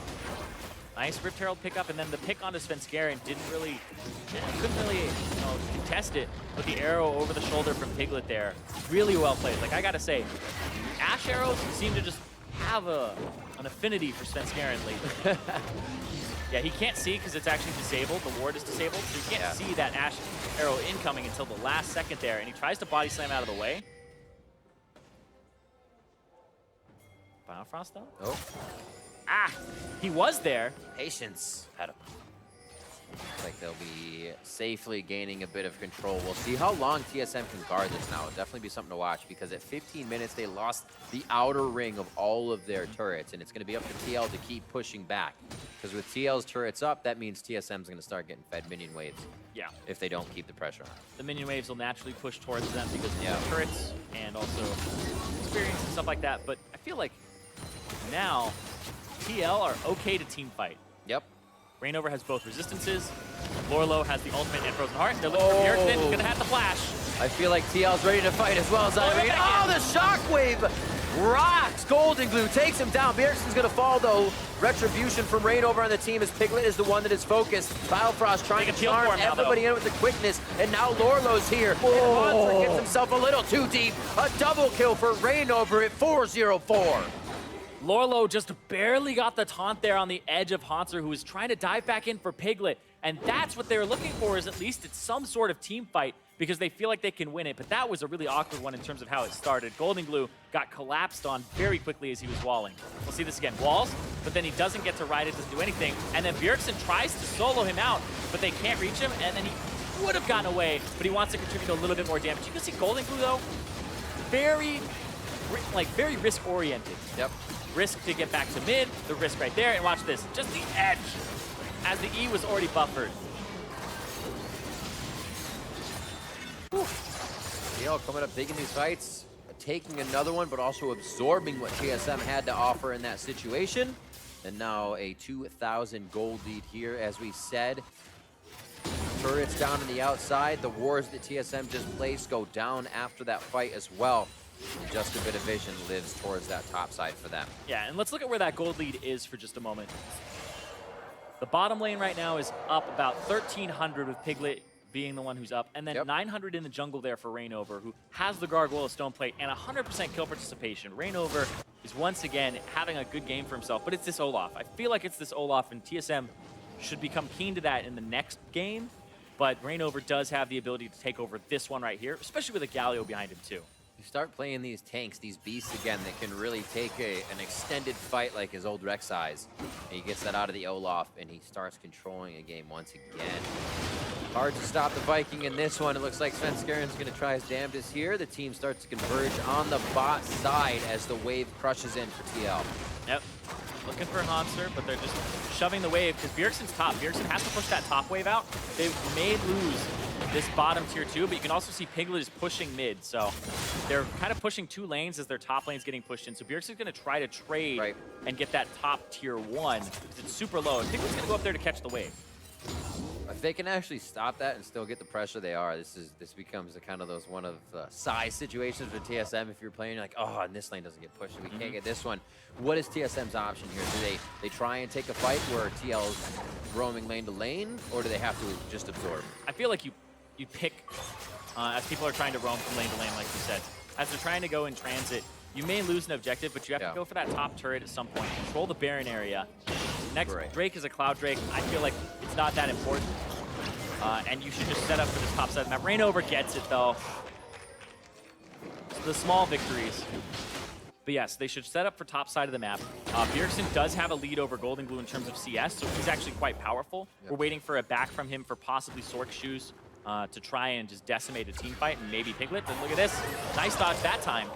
Nice Rift Herald pickup, and then the pick onto Svenskeren couldn't really, contest it with the arrow over the shoulder from Piglet there. Really well played. Like, I gotta say, Ash arrows seem to just have an affinity for Svenskeren lately. Yeah, he can't see because it's actually disabled. The ward is disabled, so you can't see that Ash arrow incoming until the last second there, and he tries to body slam out of the way. Biofrost, though?
Oh.
Ah, he was there.
Patience. Looks like they'll be safely gaining a bit of control. We'll see how long TSM can guard this now. It'll definitely be something to watch because at 15 minutes, they lost the outer ring of all of their turrets, and it's going to be up to TL to keep pushing back. Because with TL's turrets up, that means TSM's going to start getting fed minion waves.
Yeah.
If they don't keep the pressure on.
The minion waves will naturally push towards them because of the turrets and also experience and stuff like that. But I feel like now TL are okay to team fight.
Yep.
Rainover has both resistances. Lorlo has the ultimate and Frozen Heart. They're looking for Bjergsen. Gonna have the flash.
I feel like TL's ready to fight as well as Irene. Oh, the shockwave rocks Golden Glue, takes him down. Bjergsen's gonna fall though. Retribution from Rainover on the team as Piglet is the one that is focused. Biofrost trying to charm everybody in with the quickness, and now Lorlo's here. And Monster gets himself a little too deep. A double kill for Rainover at 4-0-4.
Lorlo just barely got the taunt there on the edge of Hanser, who was trying to dive back in for Piglet. And that's what they're looking for, is at least it's some sort of team fight, because they feel like they can win it. But that was a really awkward one in terms of how it started. Golden Glue got collapsed on very quickly as he was walling. We'll see this again. Walls, but then he doesn't get to ride it, doesn't do anything. And then Bjergsen tries to solo him out, but they can't reach him. And then he would have gotten away, but he wants to contribute a little bit more damage. You can see Golden Glue, though, very risk-oriented.
Yep.
Risk to get back to mid, the risk right there, and watch this, just the edge, as the E was already buffered.
TL coming up big in these fights, taking another one, but also absorbing what TSM had to offer in that situation. And now a 2,000 gold lead here, as we said. Turrets down on the outside. The wars that TSM just placed go down after that fight as well. Just a bit of vision lives towards that top side for them.
Yeah, and let's look at where that gold lead is for just a moment. The bottom lane right now is up about 1,300 with Piglet being the one who's up, and then 900 in the jungle there for Rainover, who has the Gargoyle Stoneplate and 100% kill participation. Rainover is once again having a good game for himself, but it's this Olaf. I feel like it's this Olaf, and TSM should become keen to that in the next game, but Rainover does have the ability to take over this one right here, especially with a Galio behind him too.
You start playing these tanks, these beasts again that can really take an extended fight like his old Rek'Sai's. And he gets that out of the Olaf, and he starts controlling a game once again. Hard to stop the Viking in this one. It looks like Svenskerin's going to try his damnedest here. The team starts to converge on the bot side as the wave crushes in for TL.
Yep. Looking for Hanser, but they're just shoving the wave because Bjergsen's top. Bjergsen has to push that top wave out. They may lose this bottom tier 2, but you can also see Piglet is pushing mid. So they're kind of pushing 2 lanes as their top lane's getting pushed in. So Bjergsen's going to try to trade and get that top tier 1 because it's super low. And Piglet's going to go up there to catch the wave.
If they can actually stop that and still get the pressure they are, this becomes a kind of those one of size situations with TSM. If you're playing, you're like, oh, and this lane doesn't get pushed, we can't get this one. What is TSM's option here? Do they try and take a fight where TL's roaming lane to lane, or do they have to just absorb?
I feel like you pick, as people are trying to roam from lane to lane, like you said. As they're trying to go in transit, you may lose an objective, but you have to go for that top turret at some point. Control the Baron area. Next, Drake is a Cloud Drake. I feel like it's not that important. And you should just set up for this top side of the map. Rainover gets it, though. It's the small victories. But yes, they should set up for top side of the map. Bjergsen does have a lead over Golden Glue in terms of CS, so he's actually quite powerful. We're waiting for a back from him for possibly Sork Shoes to try and just decimate a team fight, and maybe Piglet. But look at this. Nice dodge that time.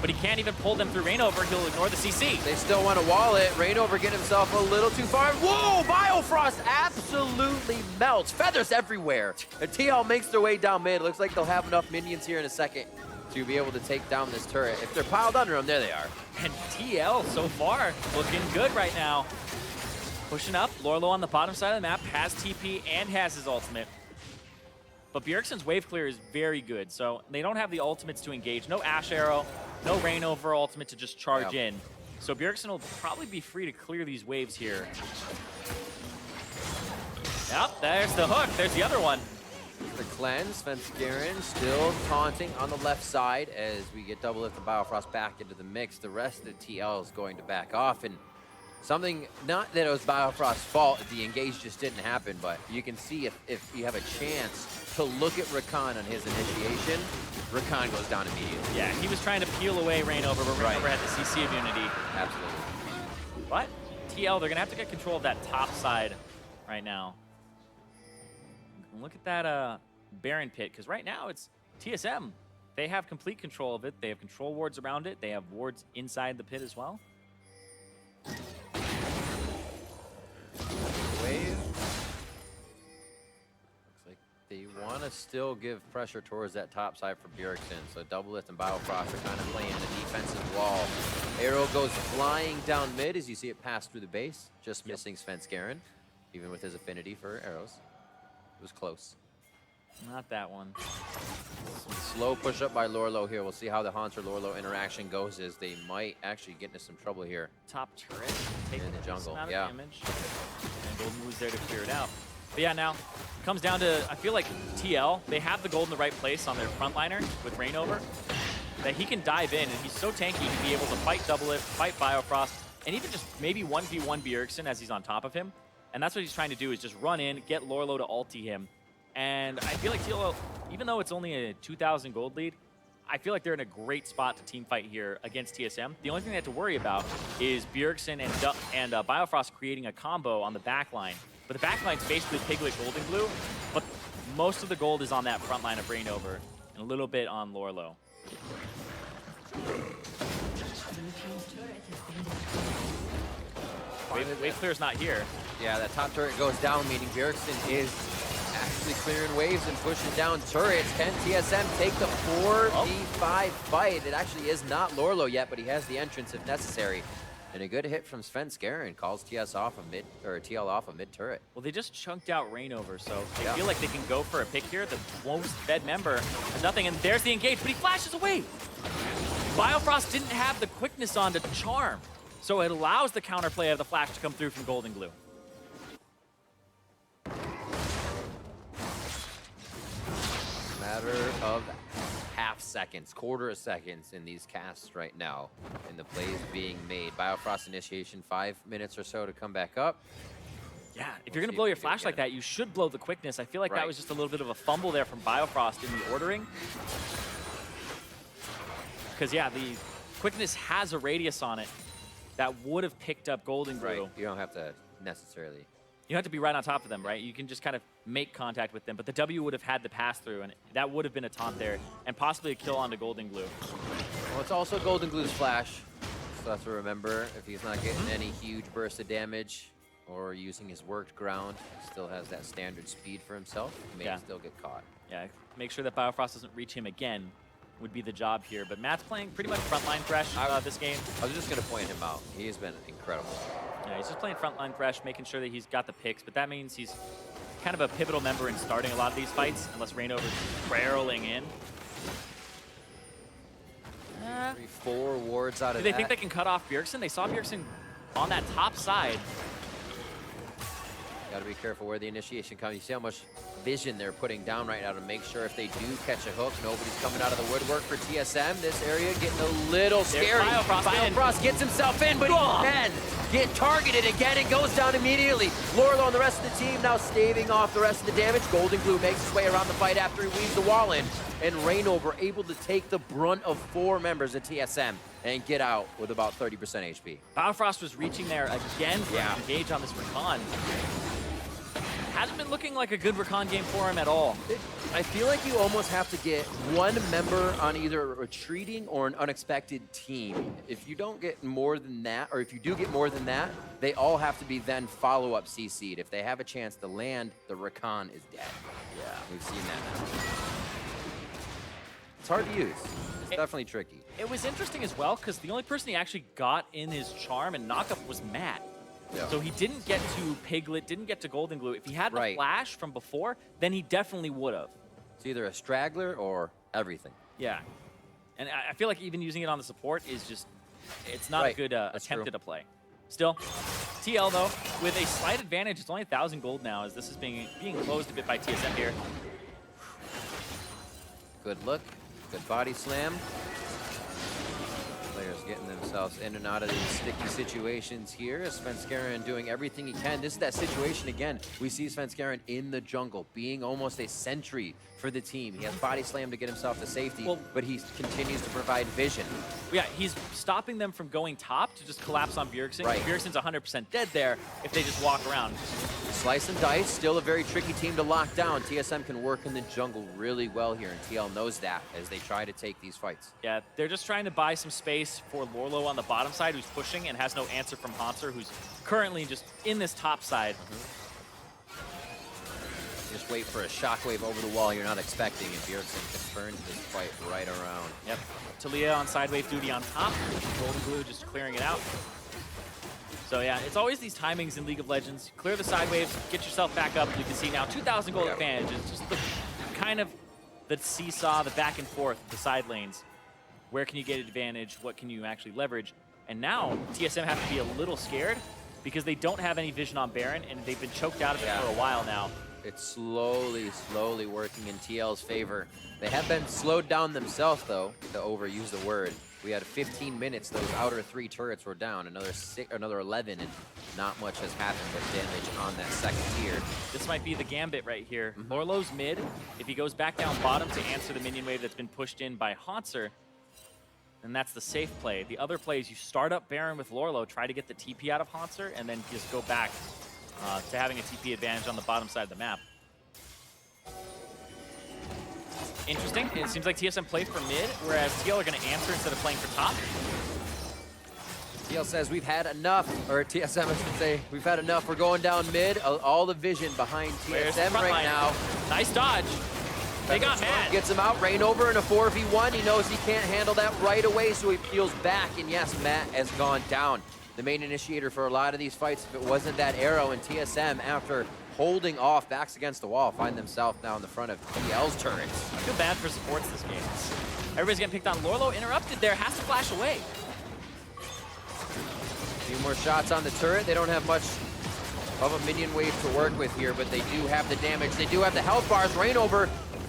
But he can't even pull them through Rainover. He'll ignore the CC.
They still want to wall it. Rainover getting himself a little too far. Whoa! Biofrost absolutely melts. Feathers everywhere. And TL makes their way down mid. Looks like they'll have enough minions here in a second to be able to take down this turret. If they're piled under them, there they are.
And TL, so far, looking good right now. Pushing up. Lorlo on the bottom side of the map has TP and has his ultimate. But Bjergsen's wave clear is very good, so they don't have the ultimates to engage. No Ash Arrow, no Rainover ultimate to just charge in. So Bjergsen will probably be free to clear these waves here. Yep, there's the hook. There's the other one.
The cleanse, Svenskirin still taunting on the left side as we get double lift and Biofrost back into the mix. The rest of the TL is going to back off, and something, not that it was Biofrost's fault, the engage just didn't happen, but you can see if you have a chance to look at Rakan on his initiation, Rakan goes down immediately.
Yeah, he was trying to peel away Rainover, but Rainover had the CC immunity.
Absolutely.
But TL, they're going to have to get control of that top side right now. Look at that Baron pit, because right now it's TSM. They have complete control of it. They have control wards around it. They have wards inside the pit as well.
Wave. Looks like they want to to still give pressure towards that top side for Bjergsen. So Doublelift and Biofrost are kind of playing the defensive wall. Arrow goes flying down mid as you see it pass through the base, just missing Svenskeren, even with his affinity for arrows. It was close.
Not that one.
Some slow push up by Lorlo here. We'll see how the Haunter-Lorlo interaction goes, as they might actually get into some trouble here.
Top turret taking
in the jungle,
amount of
yeah.
damage. And Golden was there to clear it out. But yeah, now it comes down to, I feel like TL, they have the gold in the right place on their frontliner with Rainover, that he can dive in, and he's so tanky, he can be able to fight Doublelift, fight Biofrost, and even just maybe 1v1 Bjergsen as he's on top of him. And that's what he's trying to do, is just run in, get Lorlo to ulti him. And I feel like TL, even though it's only a 2,000 gold lead, I feel like they're in a great spot to team fight here against TSM. The only thing they have to worry about is Bjergsen and Biofrost creating a combo on the back line. But the back line's basically Piglet, Golden Glue, but most of the gold is on that front line of Rainover, and a little bit on Lorlo. Wave clear's not here.
Yeah, that top turret goes down, meaning Bjergsen is actually clearing waves and pushing down turrets. Can TSM take the 4v5 fight? It actually is not Lorlo yet, but he has the entrance if necessary. And a good hit from Svenskeren calls TL off a mid turret.
Well, they just chunked out Rainover, so they feel like they can go for a pick here. The most fed member has nothing, and there's the engage, but he flashes away. Biofrost didn't have the quickness on to charm, so it allows the counterplay of the flash to come through from Golden Glue.
Matter of half seconds, quarter of seconds in these casts right now, and the plays being made. Biofrost initiation, 5 minutes or so to come back up.
Yeah, if you're going to blow your flash like that, you should blow the quickness. I feel like that was just a little bit of a fumble there from Biofrost in the ordering. Because, yeah, the quickness has a radius on it that would have picked up Golden Glue.
Right, you don't have to necessarily...
You have to be right on top of them, right? You can just kind of make contact with them, but the W would have had the pass-through, and that would have been a taunt there, and possibly a kill onto Golden Glue.
Well, it's also Golden Glue's flash, so have to remember, if he's not getting any huge burst of damage or using his worked ground, he still has that standard speed for himself. He may still get caught.
Yeah, make sure that Biofrost doesn't reach him again would be the job here, but Matt's playing pretty much frontline Thresh this game.
I was just going to point him out. He has been incredible.
Yeah, he's just playing frontline Thresh, making sure that he's got the picks, but that means he's kind of a pivotal member in starting a lot of these fights, unless Rainover's barreling in.
4 wards out of that.
Do they think they can cut off Bjergsen? They saw Bjergsen on that top side.
Got to be careful where the initiation comes. You see how much vision they're putting down right now to make sure if they do catch a hook, nobody's coming out of the woodwork for TSM. This area getting a little scary. Biofrost gets himself in, but he can get targeted again and goes down immediately. Lorlo and the rest of the team now staving off the rest of the damage. Golden Glue makes his way around the fight after he weaves the wall in. And Rainover able to take the brunt of 4 members of TSM and get out with about 30% HP.
Biofrost was reaching there again for an engage on this Recon. Hasn't been looking like a good Recon game for him at all.
I feel like you almost have to get one member on either a retreating or an unexpected team. If you don't get more than that, or if you do get more than that, they all have to be then follow-up CC'd. If they have a chance to land, the Recon is dead. Yeah, we've seen that now. It's hard to use. It's definitely tricky.
It was interesting as well, because the only person he actually got in his charm and knockup was Matt.
Yeah.
So he didn't get to Piglet, didn't get to Golden Glue. If he had the flash from before, then he definitely would have.
It's either a straggler or everything.
Yeah. And I feel like even using it on the support is just, it's not a good attempt at a play. Still, TL though, with a slight advantage, it's only 1,000 gold now as this is being closed a bit by TSM here.
Good look, good body slam. Players getting themselves in and out of these sticky situations here. Svenskeren doing everything he can. This is that situation again. We see Svenskeren in the jungle, being almost a sentry for the team. He has body slam to get himself to safety, but he continues to provide vision.
Yeah, he's stopping them from going top to just collapse on Bjergsen. Bjergsen's 100% dead there if they just walk around.
Slice and dice, still a very tricky team to lock down. TSM can work in the jungle really well here, and TL knows that as they try to take these fights.
Yeah, they're just trying to buy some space for Lorlo on the bottom side, who's pushing and has no answer from Haunter, who's currently just in this top side.
Just wait for a shockwave over the wall you're not expecting, and Bjergsen can turn this fight right around.
Yep. Talia on sidewave duty on top. Golden Glue just clearing it out. So yeah, it's always these timings in League of Legends. Clear the side waves, get yourself back up. You can see now 2,000 gold advantage. It's just the kind of the seesaw, the back and forth, the side lanes. Where can you get advantage? What can you actually leverage? And now TSM have to be a little scared because they don't have any vision on Baron, and they've been choked out of it for a while now.
It's slowly working in TL's favor. They have been slowed down themselves, though, to overuse the word. We had 15 minutes, those outer 3 turrets were down, another 11, and not much has happened but damage on that second tier.
This might be the gambit right here. Lorlo's mid. If he goes back down bottom to answer the minion wave that's been pushed in by Hauntzer, then that's the safe play. The other play is you start up Baron with Lorlo, try to get the TP out of Hauntzer, and then just go back to having a TP advantage on the bottom side of the map. Interesting. It seems like TSM played for mid, whereas TL are going to answer instead of playing for top.
TL says we've had enough, or TSM I should say, we've had enough. We're going down mid. All the vision behind TSM right now.
Nice dodge. They got mad.
Gets him out. Rain over in a 4v1. He knows he can't handle that right away, so he peels back. And yes, Matt has gone down. The main initiator for a lot of these fights, if it wasn't that arrow, and TSM, after holding off, backs against the wall, find themselves now in the front of TL's turrets.
I feel bad for supports this game. Everybody's getting picked on. Lorlo interrupted there, has to flash away.
A few more shots on the turret. They don't have much of a minion wave to work with here, but they do have the damage. They do have the health bars. Rain over.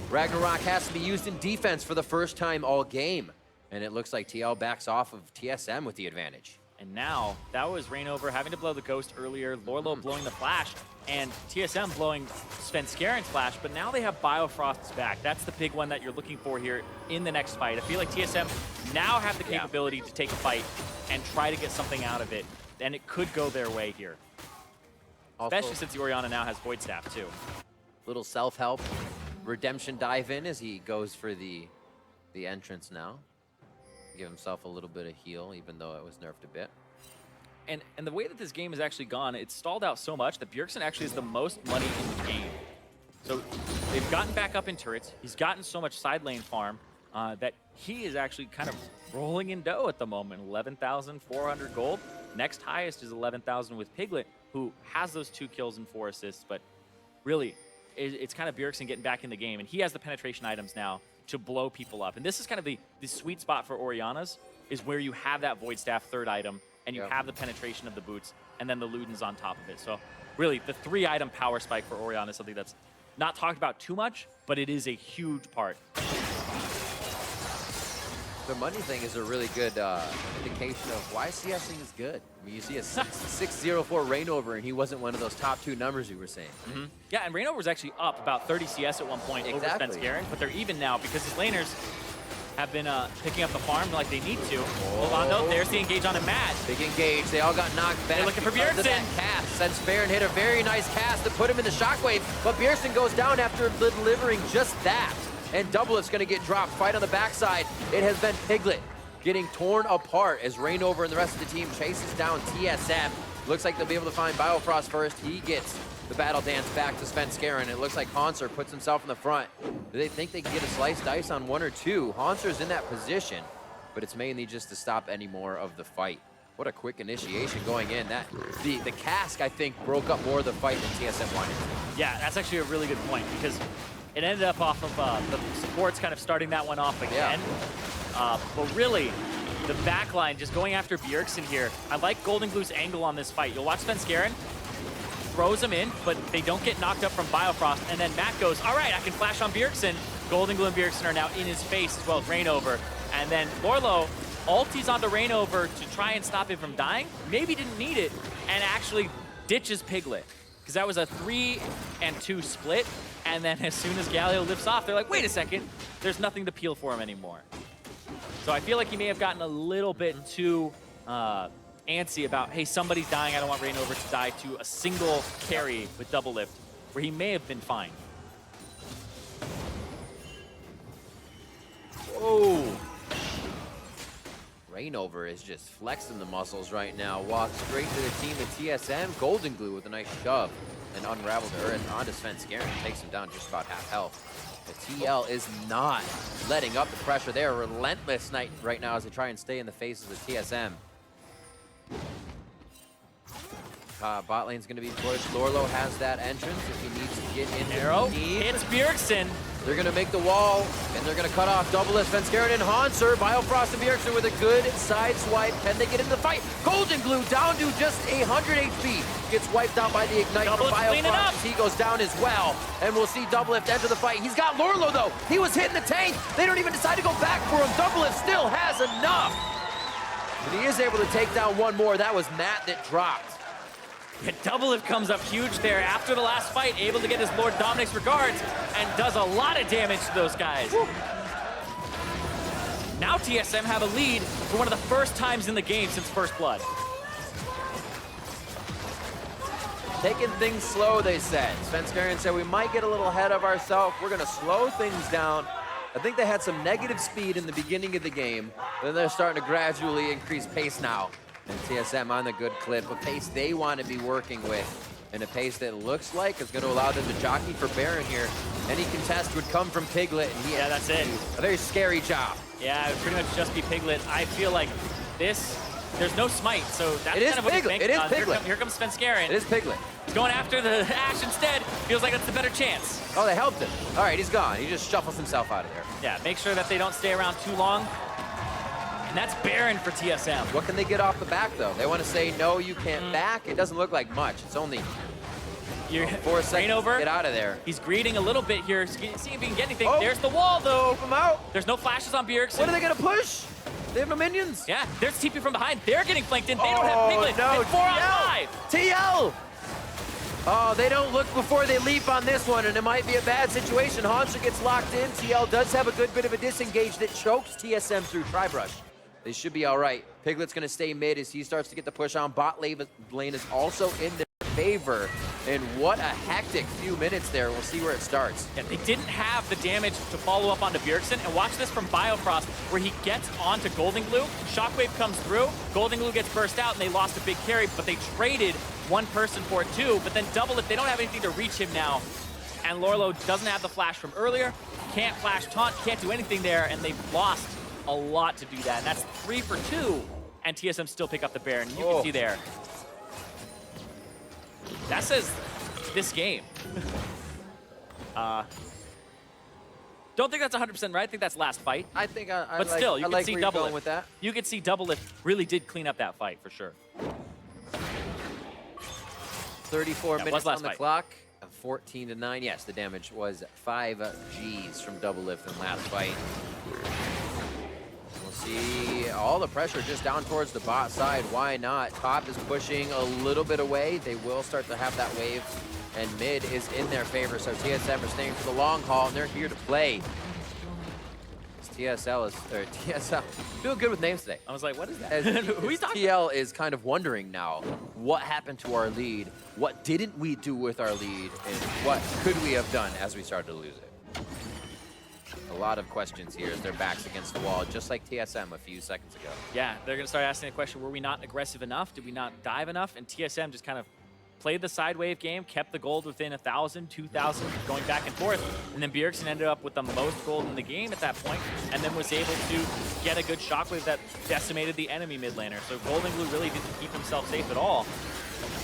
Ragnarok has to be used in defense for the first time all game. And it looks like TL backs off of TSM with the advantage.
And now, that was Rainover having to blow the Ghost earlier, Lorlo blowing the Flash, and TSM blowing Svenskaren's Flash, but now they have Biofrost's back. That's the big one that you're looking for here in the next fight. I feel like TSM now have the capability to take a fight and try to get something out of it, and it could go their way here. Also, especially since the Orianna now has Void Staff, too.
Little self-help, redemption dive in as he goes for the entrance now. Give himself a little bit of heal, even though it was nerfed a bit.
And the way that this game has actually gone, it's stalled out so much that Bjergsen actually has the most money in the game. So they've gotten back up in turrets. He's gotten so much side lane farm that he is actually kind of rolling in dough at the moment. 11,400 gold. Next highest is 11,000 with Piglet, who has those 2 kills and 4 assists. But really, it's kind of Bjergsen getting back in the game. And he has the penetration items now to blow people up. And this is kind of the sweet spot for Orianna's, is where you have that Void Staff 3rd item, and you have the penetration of the boots, and then the Ludens on top of it. So really, the 3-item power spike for Orianna is something that's not talked about too much, but it is a huge part.
The money thing is a really good indication of why CSing is good. I mean, you see a 604 Rainover, and he wasn't one of those top 2 numbers you were saying.
Yeah, and Rainover was actually up about 30 CS at one point over Svenskaren, but they're even now because his laners have been picking up the farm like they need to. Hold on, though. There's the engage on a Mad.
Big engage. They all got knocked back.
They're looking for Bjergsen.
Since Baron hit a very nice cast to put him in the shockwave, but Bjergsen goes down after delivering just that. And Doublet's going to get dropped. Fight on the backside. It has been Piglet getting torn apart as Rainover and the rest of the team chases down TSM. Looks like they'll be able to find Biofrost first. He gets the battle dance back to Svenskaren. It looks like Hauntzer puts himself in the front. Do they think they can get a slice dice on 1 or 2? Hauntzer's in that position, but it's mainly just to stop any more of the fight. What a quick initiation going in. The cask, I think, broke up more of the fight than TSM wanted.
Yeah, that's actually a really good point because it ended up off of the supports kind of starting that one off again. But really, the backline just going after Bjergsen here. I like Golden Glue's angle on this fight. You'll watch Svenskaren, throws him in, but they don't get knocked up from Biofrost. And then Matt goes, all right, I can flash on Bjergsen. Golden Glue and Bjergsen are now in his face as well as Rainover. And then Lorlo ulties onto Rainover to try and stop him from dying. Maybe didn't need it, and actually ditches Piglet. Because that was a 3-and-2 split. And then as soon as Galio lifts off, they're like, wait a second, there's nothing to peel for him anymore. So I feel like he may have gotten a little bit too antsy about, hey, somebody's dying, I don't want Rainover to die, to a single carry with double lift, where he may have been fine.
Oh! Rainover is just flexing the muscles right now. Walks straight to the team of TSM. Golden Glue with a nice shove. and unraveled her, and onto Sven Skaren, takes him down just about half health. The TL is not letting up the pressure. They are relentless right now as they try and stay in the faces of TSM. Bot lane's going to be pushed. Lorlo has that entrance if he needs to get in.
Arrow hits Bjergsen.
They're going to make the wall, and they're going to cut off double as Sven Skaren and Hanser. Biofrost and Bjergsen with a good side swipe. Can they get into the fight? Golden Glue down to just 100 HP. Gets wiped out by the Ignite from Biofrost. He goes down as well, and we'll see Doublelift enter the fight. He's got Lorlo, though. He was hitting the tank. They don't even decide to go back for him. Doublelift still has enough. And he is able to take down one more. That was Matt that dropped.
And Doublelift comes up huge there after the last fight, able to get his Lord Dominic's regards, and does a lot of damage to those guys. Woo. Now TSM have a lead for one of the first times in the game since First Blood.
Taking things slow, they said. Sven Skaren said, we might get a little ahead of ourselves. We're going to slow things down. I think they had some negative speed in the beginning of the game, but then they're starting to gradually increase pace now. And TSM on the good clip, a pace they want to be working with, and a pace that looks like is going to allow them to jockey for Baron here. Any contest would come from Piglet, and he
that's it.
A very scary job.
Yeah, it would pretty much just be Piglet. I feel like this, there's no smite, so that's kind of what he's banking on. Here comes Sven Skaren.
It is Piglet.
He's going after the Ashe instead. Feels like that's the better chance.
Oh, they helped him. All right, he's gone. He just shuffles himself out of there.
Yeah, make sure that they don't stay around too long. And that's Baron for TSM.
What can they get off the back, though? They want to say, no, you can't back. It doesn't look like much. It's only 4 seconds
over.
Get out of there.
He's greeting a little bit here, seeing if he can get anything. There's the wall, though.
Keep him out.
There's no flashes on Bjergsen.
What are they going to push? They have no minions.
Yeah, there's TP from behind. They're getting flanked in. They don't have Piglet.
No,
it's 4 on 5.
TL! Oh, they don't look before they leap on this one, and it might be a bad situation. Hanser gets locked in. TL does have a good bit of a disengage that chokes TSM through Tribrush. They should be all right. Piglet's going to stay mid as he starts to get the push on. Bot lane is also in their favor. And what a hectic few minutes there. We'll see where it starts.
Yeah, they didn't have the damage to follow up onto Bjergsen. And watch this from Biofrost, where he gets onto Golden Glue. Shockwave comes through. Golden Glue gets burst out, and they lost a big carry, but they traded one person for it too. But then Doublelift, they don't have anything to reach him now. And Lorlo doesn't have the flash from earlier. Can't flash taunt, can't do anything there, and they've lost a lot to do that. And that's 3 for 2. And TSM still pick up the Baron. You can see there. That says this game. Don't think that's 100% right. I think that's last fight.
I think
but still, you can see Doublelift
with that.
You can see Doublelift really did clean up that fight for sure.
34 minutes on the clock. 14-9. Yes, the damage was 5 Gs from Doublelift in last fight. We'll see all the pressure just down towards the bot side. Why not? Top is pushing a little bit away. They will start to have that wave, and mid is in their favor. So TSM are staying for the long haul, and they're here to play. TSL doing good with names today.
I was like, what is that?
Who are you talking about? TL is kind of wondering now, what happened to our lead? What didn't we do with our lead? And what could we have done as we started to lose it? A lot of questions here as their backs against the wall, just like TSM a few seconds ago.
Yeah, they're going to start asking the question, were we not aggressive enough? Did we not dive enough? And TSM just kind of played the side wave game, kept the gold within 1,000, 2,000, going back and forth. And then Bjergsen ended up with the most gold in the game at that point, and then was able to get a good shockwave that decimated the enemy mid laner. So Golden Glue really didn't keep himself safe at all.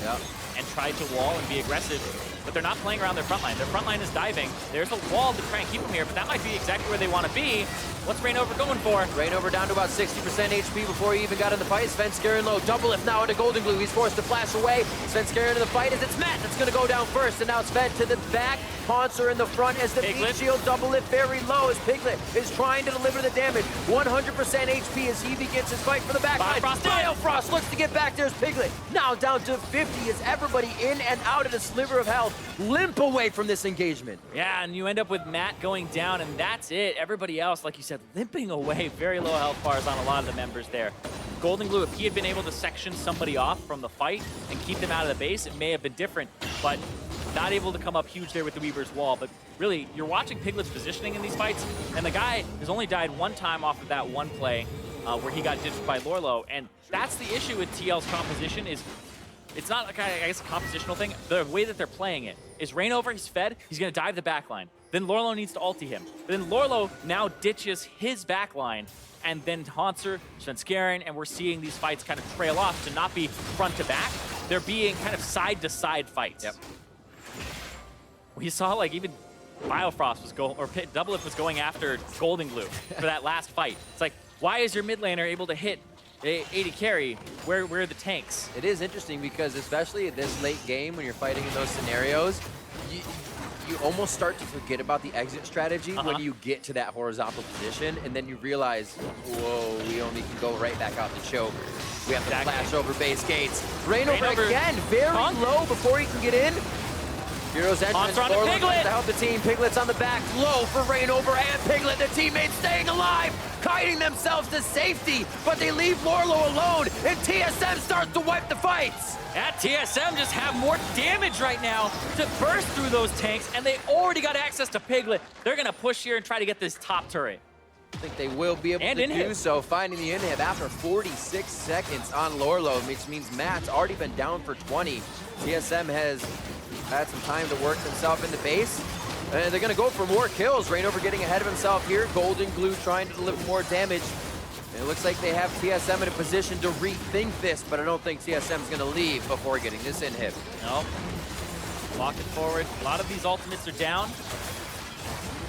Yep.
And tried to wall and be aggressive, but they're not playing around their front line. Their front line is diving. There's a wall to try and keep them here, but that might be exactly where they want to be. What's Rainover going for?
Rainover down to about 60% HP before he even got in the fight. Sven Skaren low. Doublelift now into Golden Glue. He's forced to flash away. Sven Skaren in the fight as it's Matt that's going to go down first, and now Sven to the back. Hanser in the front as the meat shield. Doublelift very low as Piglet is trying to deliver the damage. 100% HP as he begins his fight for the back line. Biofrost looks to get back there as Piglet. Now down to 50 as everybody in and out of the sliver of health. Limp away from this engagement.
Yeah, and you end up with Matt going down, and that's it. Everybody else, like you said, limping away. Very low health bars on a lot of the members there. Golden Glue, if he had been able to section somebody off from the fight and keep them out of the base, it may have been different, but not able to come up huge there with the Weaver's Wall. But really, you're watching Piglet's positioning in these fights, and the guy has only died one time off of that one play where he got ditched by Lorlo, and that's the issue with TL's composition is it's not like, I guess, a compositional thing. The way that they're playing it is Reignover, he's fed, he's going to dive the backline. Then Lorlo needs to ulti him. Then Lorlo now ditches his backline, and then Haunter, Svenskeren, and we're seeing these fights kind of trail off to not be front to back. They're being kind of side-to-side fights.
Yep.
We saw, like, even Biofrost was Doublelift was going after Golden Glue for that last fight. It's like, why is your mid laner able to hit 80 carry? Where are the tanks?
It is interesting because especially at this late game when you're fighting in those scenarios, you almost start to forget about the exit strategy when you get to that horizontal position, and then you realize, whoa, we only can go right back out the choke. We have to flash over base gates. Reignover again, very low before he can get in. Heroes entrance, Piglet to help the team. Piglet's on the back, low for Reignover and Piglet. The teammates staying alive, kiting themselves to safety, but they leave Lorlo alone, and TSM starts to wipe the fights.
Yeah, TSM just have more damage right now to burst through those tanks, and they already got access to Piglet. They're gonna push here and try to get this top turret.
I think they will be able to do so, finding the inhib after 46 seconds on Lorlo, which means Matt's already been down for 20. TSM has had some time to work themselves in the base, and they're gonna go for more kills. Reignover getting ahead of himself here. Golden Glue trying to deliver more damage. And it looks like they have TSM in a position to rethink this, but I don't think TSM's gonna leave before getting this inhib.
No. Walking forward. A lot of these ultimates are down.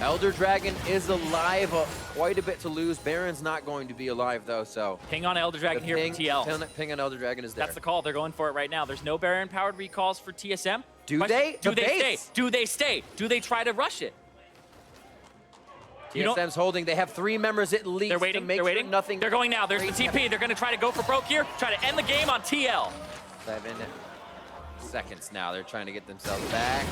Elder Dragon is alive, quite a bit to lose. Baron's not going to be alive though, so.
Ping on Elder Dragon here for TL.
Ping on Elder Dragon is there.
That's the call. They're going for it right now. There's no Baron powered recalls for TSM.
Do they?
Do they stay? Do they stay? Do they try to rush it?
TSM's holding. They have 3 members at least.
They're waiting.
To make
They're waiting.
Sure nothing.
They're going now. There's the TP. They're going to try to go for broke here. Try to end the game on TL.
7 seconds now. They're trying to get themselves back.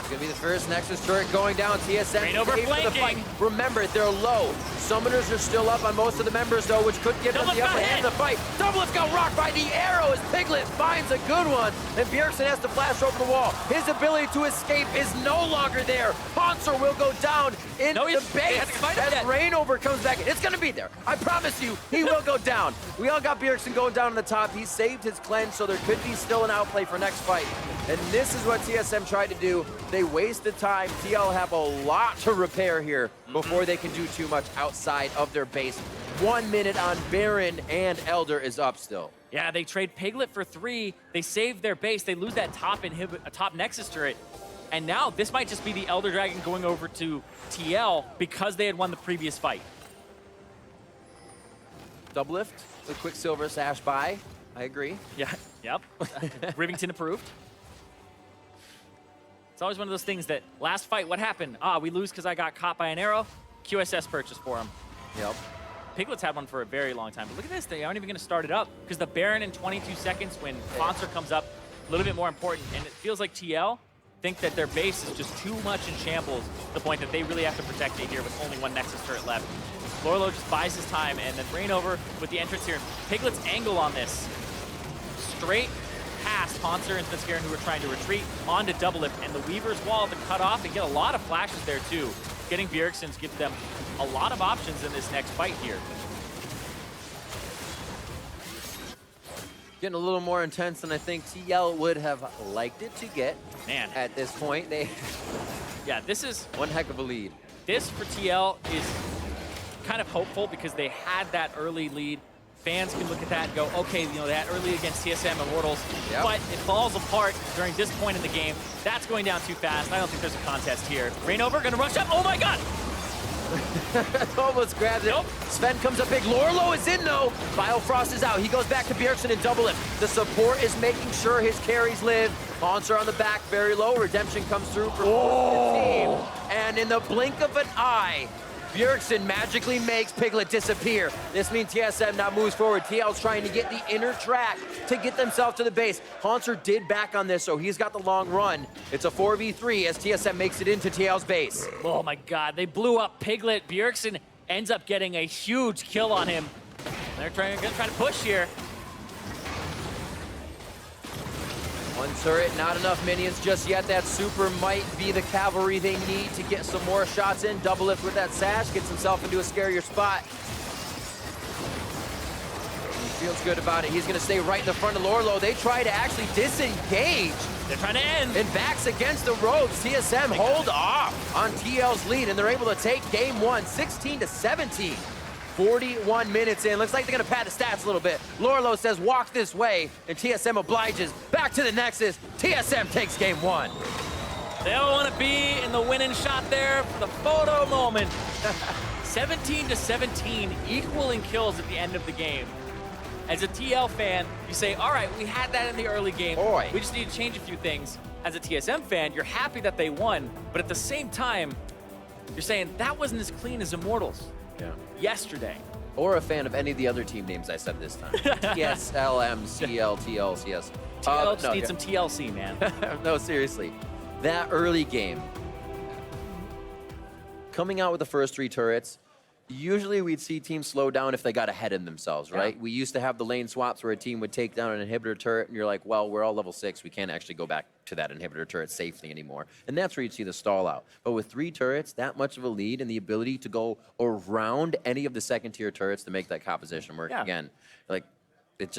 It's gonna be the first Nexus turret going down. TSM
Reignover flanking.
Remember, they're low. Summoners are still up on most of the members though, which could give them the upper hand in the fight. Doublelift got rocked by the arrow as Piglet finds a good one. And Bjergsen has to flash over the wall. His ability to escape is no longer there. Haunter will go down in the base as Reignover comes back. It's gonna be there. I promise you, he will go down. We all got Bjergsen going down on the top. He saved his cleanse, so there could be still an outplay for next fight. And this is what TSM tried to do. They wasted time. TL have a lot to repair here before they can do too much outside of their base. 1 minute on Baron, and Elder is up still.
Yeah, they trade Piglet for 3. They save their base. They lose that top Nexus turret. And now this might just be the Elder Dragon going over to TL because they had won the previous fight.
Doublelift, the Quicksilver Sash buy. I agree.
Yeah, yep. Rivington approved. It's always one of those things that last fight, what happened? We lose because I got caught by an arrow. QSS purchase for him.
Yep.
Piglet's had one for a very long time. But look at this, they aren't even gonna start it up because the Baron in 22 seconds when Monster comes up, a little bit more important. And it feels like TL think that their base is just too much in shambles to the point that they really have to protect it here with only 1 Nexus turret left. Lorlo just buys his time, and then Reignover with the entrance here. Piglet's angle on this, straight past Haunter and Svenskeren, who were trying to retreat onto Doublelift, and the Weaver's wall to cut off and get a lot of flashes there too. Getting Bjergsen's gives them a lot of options in this next fight here.
Getting a little more intense than I think TL would have liked it to get.
Man,
at this point,
yeah, this is
one heck of a lead.
This for TL is kind of hopeful because they had that early lead. Fans can look at that and go, okay, you know, that early against TSM Immortals, but it falls apart during this point in the game. That's going down too fast. I don't think there's a contest here. Reignover gonna rush up. Oh my God!
Almost grabs it. Nope. Sven comes up big. Lorlo is in though. Biofrost is out. He goes back to Bjergsen and Doublelift. The support is making sure his carries live. Haunter on the back, very low. Redemption comes through for the team. And in the blink of an eye, Bjergsen magically makes Piglet disappear. This means TSM now moves forward. TL's trying to get the inner track to get themselves to the base. Haunter did back on this, so he's got the long run. It's a 4v3 as TSM makes it into TL's base.
Oh my God, they blew up Piglet. Bjergsen ends up getting a huge kill on him. They're trying to push here.
One turret, not enough minions just yet. That super might be the cavalry they need to get some more shots in. Doublelift with that sash, gets himself into a scarier spot. feels good about it. He's going to stay right in the front of Lorlo. They try to actually disengage.
They're trying to end.
And backs against the ropes. TSM hold off on TL's lead, and they're able to take game one, 16-17. 41 minutes in. Looks like they're going to pad the stats a little bit. Lorlo says, walk this way, and TSM obliges. Back to the Nexus. TSM takes game one.
They all want to be in the winning shot there for the photo moment. 17-17, equal in kills at the end of the game. As a TL fan, you say, all right, we had that in the early game.
Boy.
We just need to change a few things. As a TSM fan, you're happy that they won, but at the same time, you're saying that wasn't as clean as Immortals yesterday.
Or a fan of any of the other team names I said this time. TSLM, CL, TL, CS.
TL just needs some TLC, man.
No, seriously. That early game, coming out with the first 3 turrets, usually we'd see teams slow down if they got ahead of themselves, right?
Yeah.
We used to have the lane swaps where a team would take down an inhibitor turret, and you're like, well, we're all level 6. We can't actually go back to that inhibitor turret safely anymore. And that's where you'd see the stall out. But with 3 turrets, that much of a lead and the ability to go around any of the second-tier turrets to make that composition work again, like, it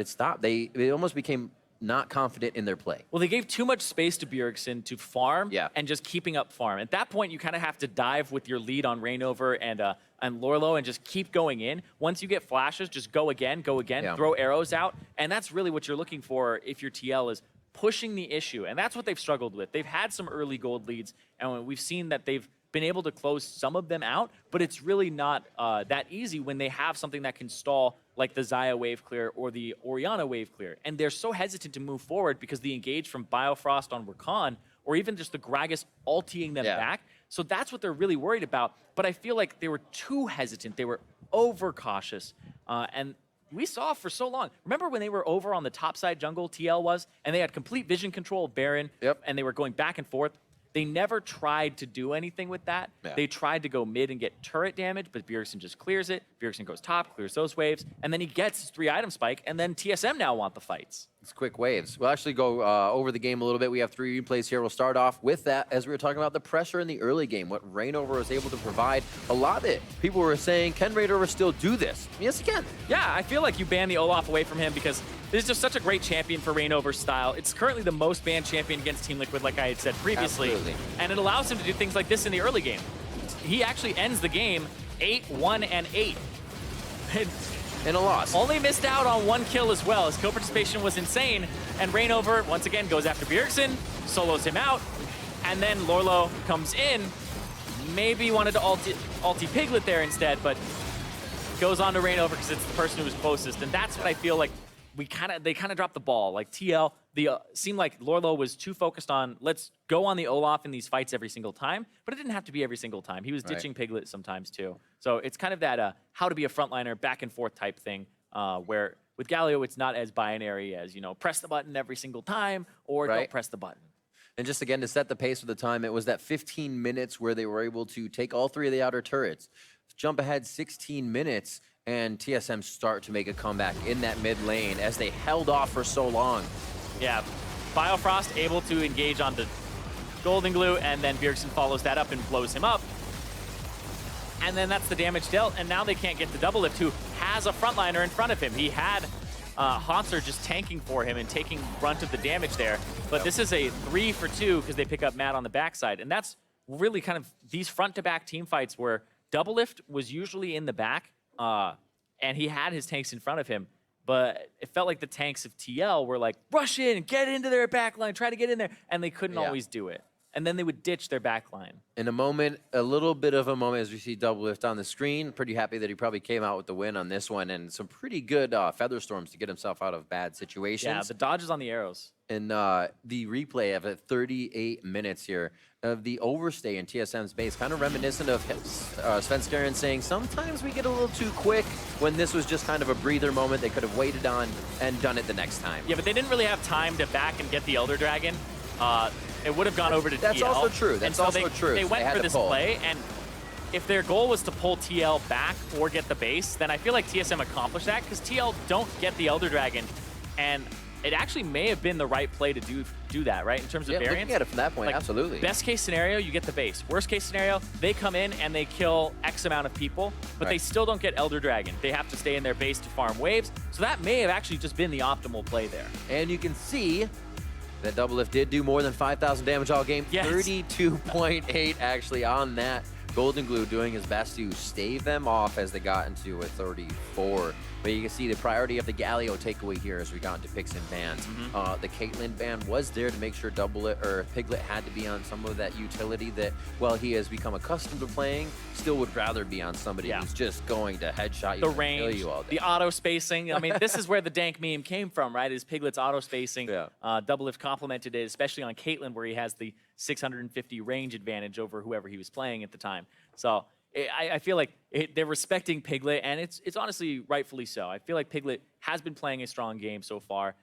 stopped. It almost became not confident in their play.
Well, they gave too much space to Bjergsen to farm and just keeping up farm. At that point, you kind of have to dive with your lead on Reignover and Lorlo and just keep going in. Once you get flashes, just go again, throw arrows out. And that's really what you're looking for if your TL is pushing the issue. And that's what they've struggled with. They've had some early gold leads, and we've seen that they've been able to close some of them out, but it's really not that easy when they have something that can stall like the Xayah wave clear or the Orianna wave clear. And they're so hesitant to move forward because the engage from Biofrost on Rakan, or even just the Gragas ultiing them back. So that's what they're really worried about. But I feel like they were too hesitant. They were overcautious. And we saw for so long. Remember when they were over on the top side jungle, TL was, and they had complete vision control of Baron, and they were going back and forth? They never tried to do anything with that. They tried to go mid and get turret damage, but Bjergsen just clears it. Bjergsen goes top, clears those waves, and then he gets his 3-item spike, and then TSM now want the fights.
It's quick waves. We'll actually go over the game a little bit. We have 3 replays here. We'll start off with that as we were talking about the pressure in the early game, what Reignover was able to provide. A lot of it, people were saying, can Reignover still do this? Yes, he can.
Yeah, I feel like you ban the Olaf away from him because this is just such a great champion for Reignover's style. It's currently the most banned champion against Team Liquid, like I had said previously.
Absolutely.
And it allows him to do things like this in the early game. He actually ends the game 8-1-8.
In a loss.
Only missed out on 1 kill as well. His kill participation was insane. And Reignover, once again, goes after Bjergsen, solos him out, and then Lorlo comes in. Maybe wanted to ulti Piglet there instead, but goes on to Reignover because it's the person who was closest. And that's what I feel like they kind of dropped the ball. Like TL, seemed like Lorlo was too focused on let's go on the Olaf in these fights every single time, but it didn't have to be every single time. He was ditching Piglet sometimes too. So it's kind of that how to be a frontliner back and forth type thing where with Galio, it's not as binary as, press the button every single time or don't press the button.
And just again, to set the pace of the time, it was that 15 minutes where they were able to take all 3 of the outer turrets, jump ahead 16 minutes, and TSM start to make a comeback in that mid lane as they held off for so long.
Yeah, Biofrost able to engage onto Golden Glue, and then Bjergsen follows that up and blows him up. And then that's the damage dealt, and now they can't get the double lift, who has a frontliner in front of him. He had Hanser just tanking for him and taking brunt of the damage there. But this is a 3 for 2 because they pick up Matt on the backside. And that's really kind of these front-to-back team fights where double lift was usually in the back, and he had his tanks in front of him. But it felt like the tanks of TL were like, rush in, get into their backline, try to get in there. And they couldn't always do it. And then they would ditch their backline.
In a moment, a little bit of a moment as we see Double Lift on the screen. Pretty happy that he probably came out with the win on this one, and some pretty good feather storms to get himself out of bad situations.
Yeah, the dodges on the arrows.
And the replay of 38 minutes here of the overstay in TSM's base, kind of reminiscent of Svenskeren saying, sometimes we get a little too quick when this was just kind of a breather moment they could have waited on and done it the next time.
Yeah, but they didn't really have time to back and get the Elder Dragon. It would have gone over to TL.
That's also true. That's also true.
They went for this play, and if their goal was to pull TL back or get the base, then I feel like TSM accomplished that because TL don't get the Elder Dragon, and it actually may have been the right play to do that, right? In terms of variance.
Looking at it from that point,
like,
absolutely.
Best case scenario, you get the base. Worst case scenario, they come in and they kill X amount of people, but they still don't get Elder Dragon. They have to stay in their base to farm waves. So that may have actually just been the optimal play there.
And you can see that Doublelift did do more than 5,000 damage all game.
Yes.
32.8 actually on that. Golden Glue doing his best to stave them off as they got into a 34. But you can see the priority of the Galio takeaway here as we got into picks and bans. The Caitlyn ban was there to make sure Piglet had to be on some of that utility that, well, he has become accustomed to playing, still would rather be on somebody who's just going to headshot you
the
and
range,
kill you all day.
the auto spacing. I mean, this is where the dank meme came from, right? Is Piglet's auto spacing. Doublelift complemented it, especially on Caitlyn, where he has the 650 range advantage over whoever he was playing at the time. So I feel like they're respecting Piglet, and it's honestly rightfully so. I feel like Piglet has been playing a strong game so far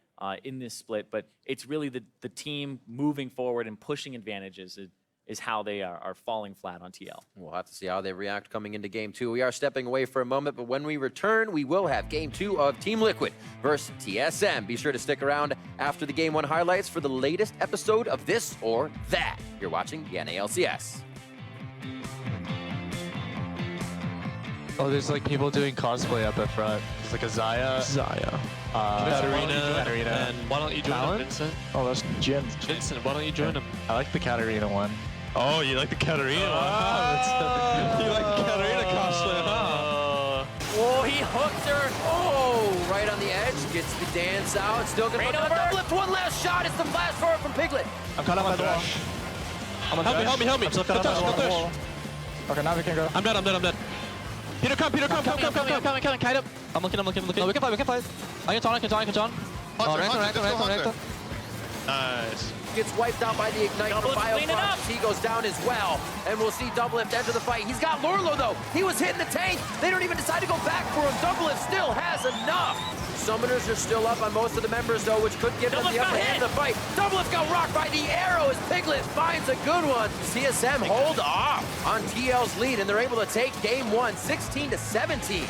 in this split, but it's really the team moving forward and pushing advantages is how they are falling flat on TL.
We'll have to see how they react coming into Game 2. We are stepping away for a moment, but when we return, we will have Game 2 of Team Liquid versus TSM. Be sure to stick around after the Game 1 highlights for the latest episode of This or That. You're watching the LCS.
Oh, there's like people doing cosplay up at front. There's like a Zaya. Katarina. And why don't you join him, Vincent?
Oh, that's Jin.
Vincent, why don't you join him?
I like the Katarina one.
Oh, you like the Katarina one? You like the Katarina cosplay, huh?
Oh, he hooked her. Oh, right on the edge. Gets the dance out. Still going to go Doublelift. One last shot. It's the flash forward from Piglet.
I'm caught up by the wall.
Help me.
I'm still caught up by the wall. Okay, now we can go.
I'm dead. Peter, come. Kite up. I'm looking. No, we can fight. I can taunt. Reactor. Nice.
Gets wiped out by the Ignite from Biofrost. He goes down as well. And we'll see Doublelift enter the fight. He's got Lurlo, though. He was hitting the tank. They don't even decide to go back for him. Doublelift still has enough. Summoners are still up on most of the members, though, which could give them the upper hand in the fight. Doublelift got rocked by the arrow as Piglet finds a good one. TSM hold off on TL's lead, and they're able to take Game 1, 16-17.